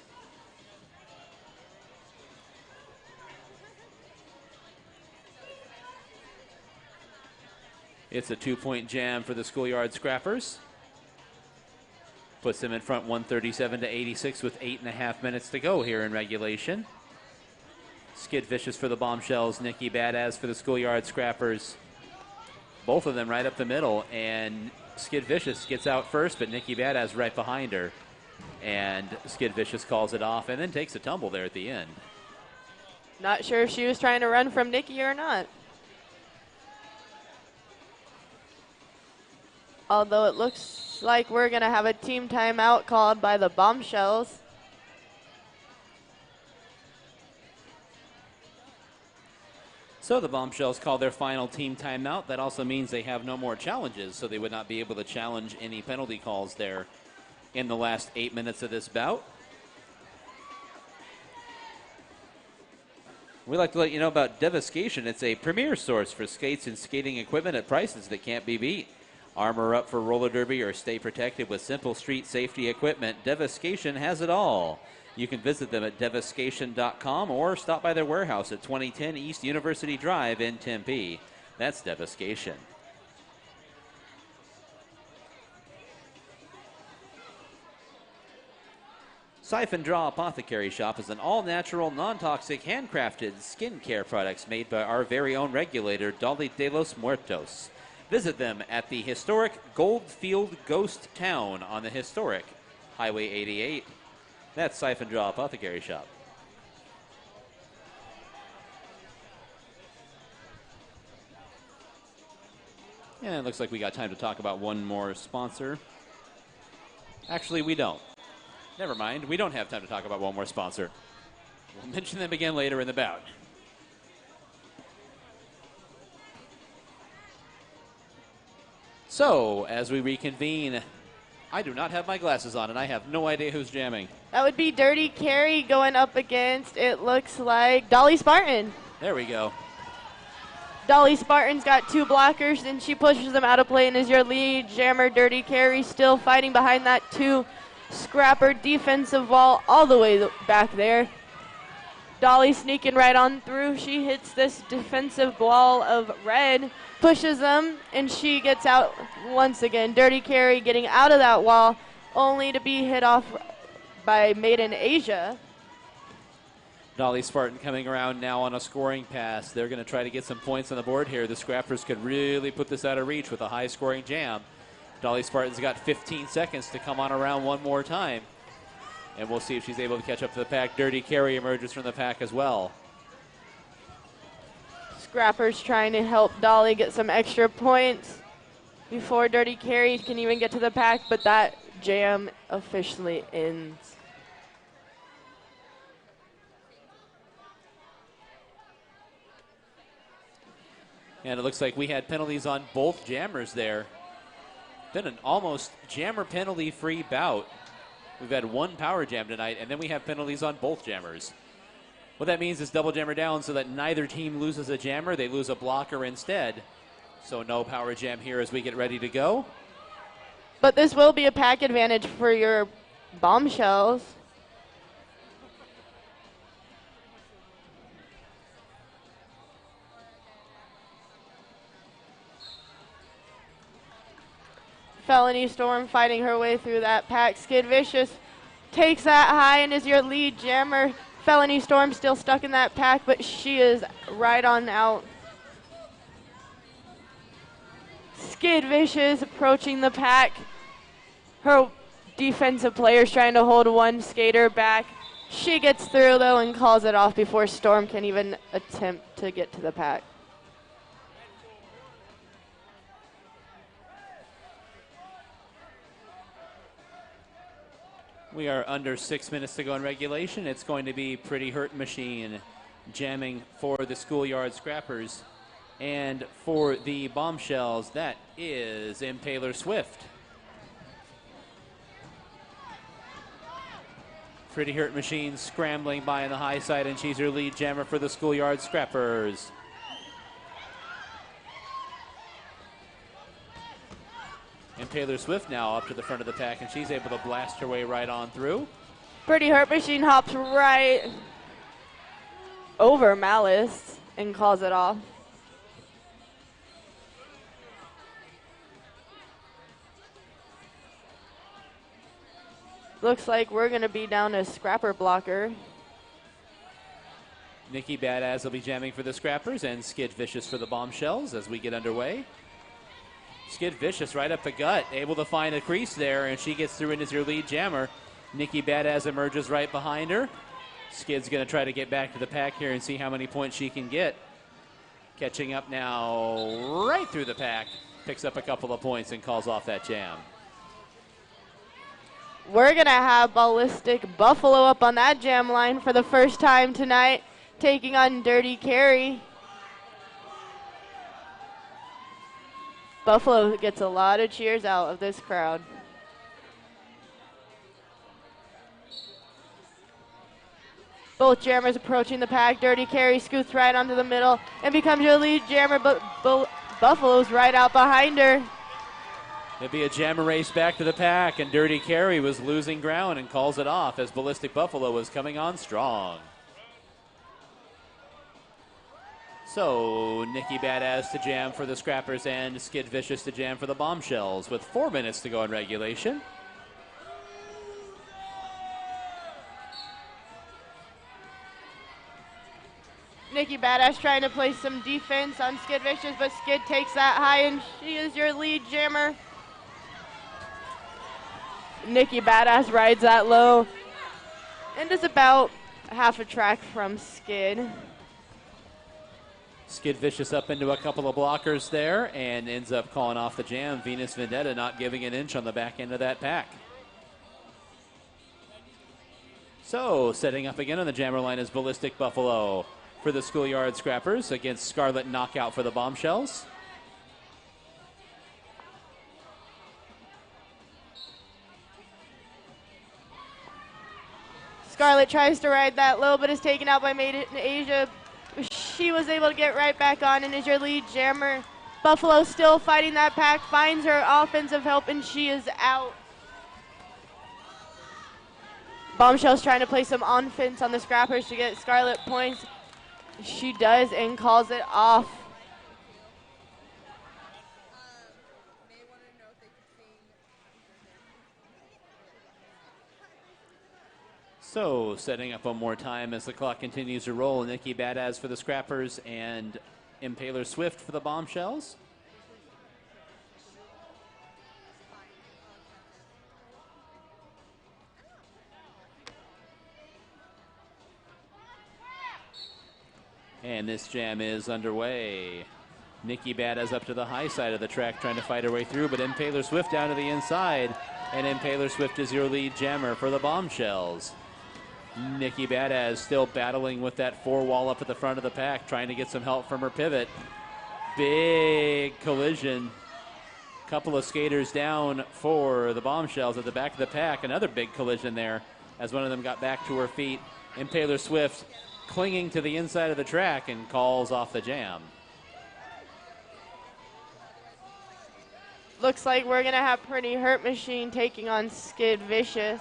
It's a 2-point jam for the Schoolyard Scrappers. Puts them in front 137-86 with 8.5 minutes to go here in regulation. Skid Vicious for the Bombshells, Nikki Badass for the Schoolyard Scrappers. Both of them right up the middle, and Skid Vicious gets out first, but Nikki Badass right behind her. And Skid Vicious calls it off and then takes a tumble there at the end. Not sure if she was trying to run from Nikki or not. Although it looks like we're going to have a team timeout called by the Bombshells. So the Bombshells call their final team timeout. That also means they have no more challenges, so they would not be able to challenge any penalty calls there in the last 8 minutes of this bout. We'd like to let you know about Devastation. It's a premier source for skates and skating equipment at prices that can't be beat. Armor up for roller derby or stay protected with simple street safety equipment. Devastation has it all. You can visit them at devastation.com or stop by their warehouse at 2010 East University Drive in Tempe. That's Devastation. Siphon Draw Apothecary Shop is an all-natural, non-toxic, handcrafted skincare products made by our very own regulator, Dolly de los Muertos. Visit them at the historic Goldfield Ghost Town on the historic Highway 88. That's Siphon Draw Apothecary Shop. And it looks like we got time to talk about one more sponsor. Actually, we don't. Never mind. We don't have time to talk about one more sponsor. We'll mention them again later in the bout. So, as we reconvene, I do not have my glasses on, and I have no idea who's jamming. That would be Dirty Carry going up against, it looks like, Dolly Spartan. There we go. Dolly Spartan's got 2 blockers, and she pushes them out of play and is your lead jammer. Dirty Carry still fighting behind that 2 Scrapper defensive wall all the way back there. Dolly sneaking right on through. She hits this defensive wall of red, pushes them, and she gets out once again. Dirty Carry getting out of that wall, only to be hit off by Maiden Asia. Dolly Spartan coming around now on a scoring pass. They're going to try to get some points on the board here. The Scrappers could really put this out of reach with a high-scoring jam. Dolly Spartan's got 15 seconds to come on around one more time. And we'll see if she's able to catch up to the pack. Dirty Carry emerges from the pack as well. Scrappers trying to help Dolly get some extra points before Dirty Carry can even get to the pack, but that jam officially ends. And it looks like we had penalties on both jammers there. Been an almost jammer penalty-free bout. We've had one power jam tonight, and then we have penalties on both jammers. What that means is double jammer down so that neither team loses a jammer. They lose a blocker instead. So no power jam here as we get ready to go. But this will be a pack advantage for your Bombshells. Felony Storm fighting her way through that pack. Skid Vicious takes that high and is your lead jammer. Felony Storm still stuck in that pack, but she is right on out. Skid Vicious approaching the pack. Her defensive player's trying to hold one skater back. She gets through, though, and calls it off before Storm can even attempt to get to the pack. We are under 6 minutes to go in regulation. It's going to be Pretty Hurt Machine jamming for the Schoolyard Scrappers. And for the Bombshells, that is Impaler Swift. Pretty Hurt Machine scrambling by on the high side, and she's her lead jammer for the Schoolyard Scrappers. Impaler Swift now up to the front of the pack, and she's able to blast her way right on through. Pretty Hurt Machine hops right over Malice and calls it off. Looks like we're going to be down a Scrapper blocker. Nikki Badass will be jamming for the Scrappers, and Skid Vicious for the Bombshells as we get underway. Skid Vicious right up the gut, able to find a crease there, and she gets through and is your lead jammer. Nikki Badass emerges right behind her. Skid's going to try to get back to the pack here and see how many points she can get. Catching up now right through the pack. Picks up a couple of points and calls off that jam. We're going to have Ballistic Buffalo up on that jam line for the first time tonight, taking on Dirty Carry. Buffalo gets a lot of cheers out of this crowd. Both jammers approaching the pack. Dirty Carry scoots right onto the middle and becomes your lead jammer, but Buffalo's right out behind her. It'll be a jammer race back to the pack, and Dirty Carry was losing ground and calls it off as Ballistic Buffalo was coming on strong. So, Nikki Badass to jam for the Scrappers and Skid Vicious to jam for the Bombshells with 4 minutes to go in regulation. Nikki Badass trying to play some defense on Skid Vicious, but Skid takes that high, and she is your lead jammer. Nikki Badass rides that low and is about half a track from Skid. Skid Vicious up into a couple of blockers there and ends up calling off the jam. Venus Vendetta not giving an inch on the back end of that pack. So, setting up again on the jammer line is Ballistic Buffalo for the Schoolyard Scrappers against Scarlet Knockout for the Bombshells. Scarlet tries to ride that low, but is taken out by Made in Asia. She was able to get right back on and is your lead jammer. Buffalo still fighting that pack, finds her offensive help, and she is out. Bombshell's trying to play some offense on the Scrappers to get Scarlet points. She does and calls it off. So, setting up one more time as the clock continues to roll. Nikki Badass for the Scrappers and Impaler Swift for the Bombshells. And this jam is underway. Nikki Badass up to the high side of the track trying to fight her way through, but Impaler Swift down to the inside. And Impaler Swift is your lead jammer for the Bombshells. Nikki Badass still battling with that four wall up at the front of the pack, trying to get some help from her pivot. Big collision. Couple of skaters down for the Bombshells at the back of the pack. Another big collision there as one of them got back to her feet. Impaler Swift clinging to the inside of the track and calls off the jam. Looks like we're going to have Pretty Hurt Machine taking on Skid Vicious.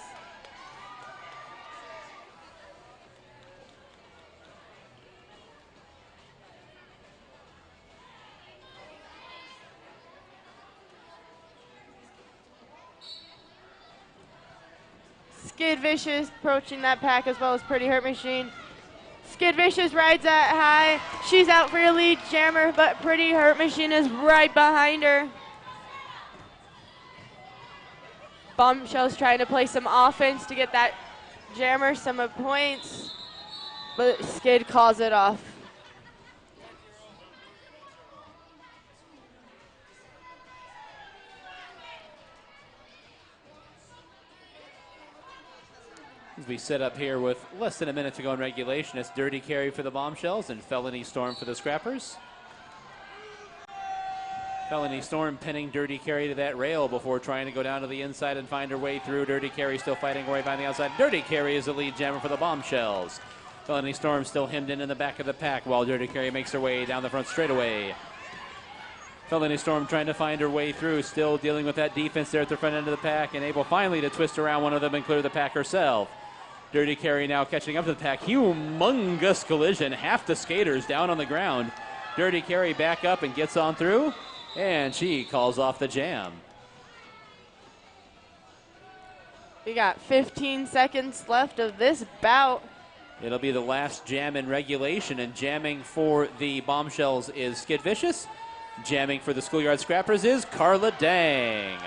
Skid Vicious approaching that pack as well as Pretty Hurt Machine. Skid Vicious rides that high. She's out for your lead jammer, but Pretty Hurt Machine is right behind her. Bombshells trying to play some offense to get that jammer some points, but Skid calls it off. As we set up here with less than a minute to go in regulation, it's Dirty Carry for the Bombshells and Felony Storm for the Scrappers. Felony Storm pinning Dirty Carry to that rail before trying to go down to the inside and find her way through. Dirty Carry still fighting her way by the outside. Dirty Carry is the lead jammer for the Bombshells. Felony Storm still hemmed in the back of the pack while Dirty Carry makes her way down the front straightaway. Felony Storm trying to find her way through, still dealing with that defense there at the front end of the pack and able finally to twist around one of them and clear the pack herself. Dirty Carry now catching up to the pack. Humongous collision. Half the skaters down on the ground. Dirty Carry back up and gets on through, and she calls off the jam. We got 15 seconds left of this bout. It'll be the last jam in regulation, and jamming for the Bombshells is Skid Vicious. Jamming for the Schoolyard Scrappers is Carla Dang.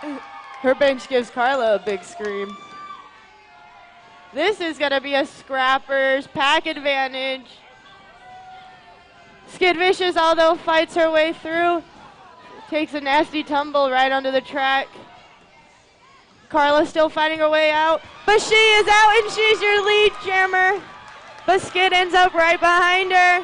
Her bench gives Carla a big scream. This is going to be a Scrappers pack advantage. Skid Vicious, although, fights her way through, takes a nasty tumble right onto the track. Carla still fighting her way out, but she is out and she's your lead jammer. But Skid ends up right behind her.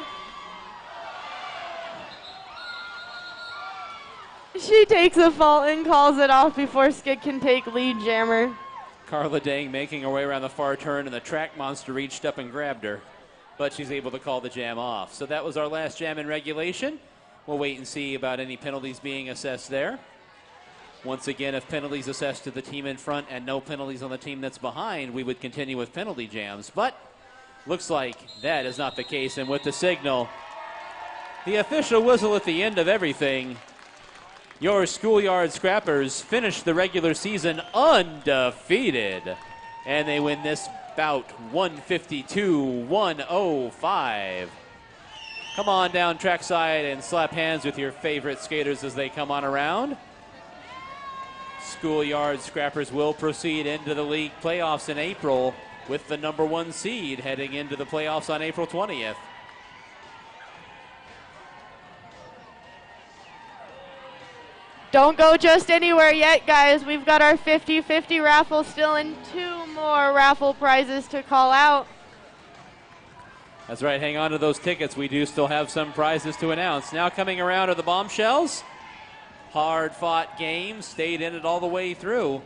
She takes a fault and calls it off before Skid can take lead jammer. Carla Dang making her way around the far turn, and the track monster reached up and grabbed her, but she's able to call the jam off. So that was our last jam in regulation. We'll wait and see about any penalties being assessed there. Once again, if penalties assessed to the team in front and no penalties on the team that's behind, we would continue with penalty jams. But looks like that is not the case, and with the signal, the official whistle at the end of everything, your Schoolyard Scrappers finish the regular season undefeated, and they win this bout 152-105. Come on down trackside and slap hands with your favorite skaters as they come on around. Schoolyard Scrappers will proceed into the league playoffs in April with the number 1 seed heading into the playoffs on April 20th. Don't go just anywhere yet, guys. We've got our 50-50 raffle still and 2 more raffle prizes to call out. That's right. Hang on to those tickets. We do still have some prizes to announce. Now coming around are the Bombshells. Hard-fought game. Stayed in it all the way through.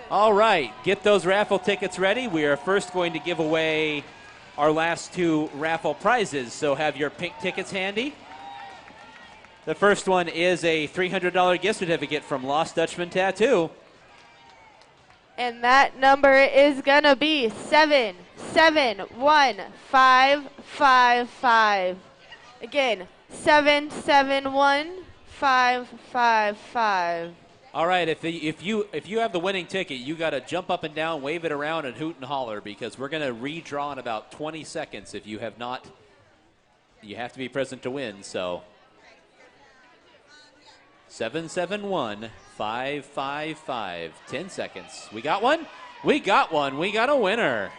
All right, get those raffle tickets ready. We are first going to give away our last 2 raffle prizes, so have your pink tickets handy. The first one is a $300 gift certificate from Lost Dutchman Tattoo. And that number is going to be 771555. Again, 771555. All right, if you have the winning ticket, you got to jump up and down, wave it around, and hoot and holler, because we're going to redraw in about 20 seconds. If you have not, you have to be present to win. So 771-555. 10 seconds. We got one? We got one. We got a winner.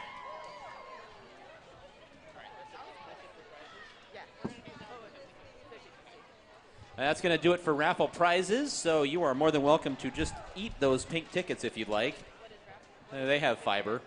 That's going to do it for raffle prizes, so you are more than welcome to just eat those pink tickets if you'd like. They have fiber.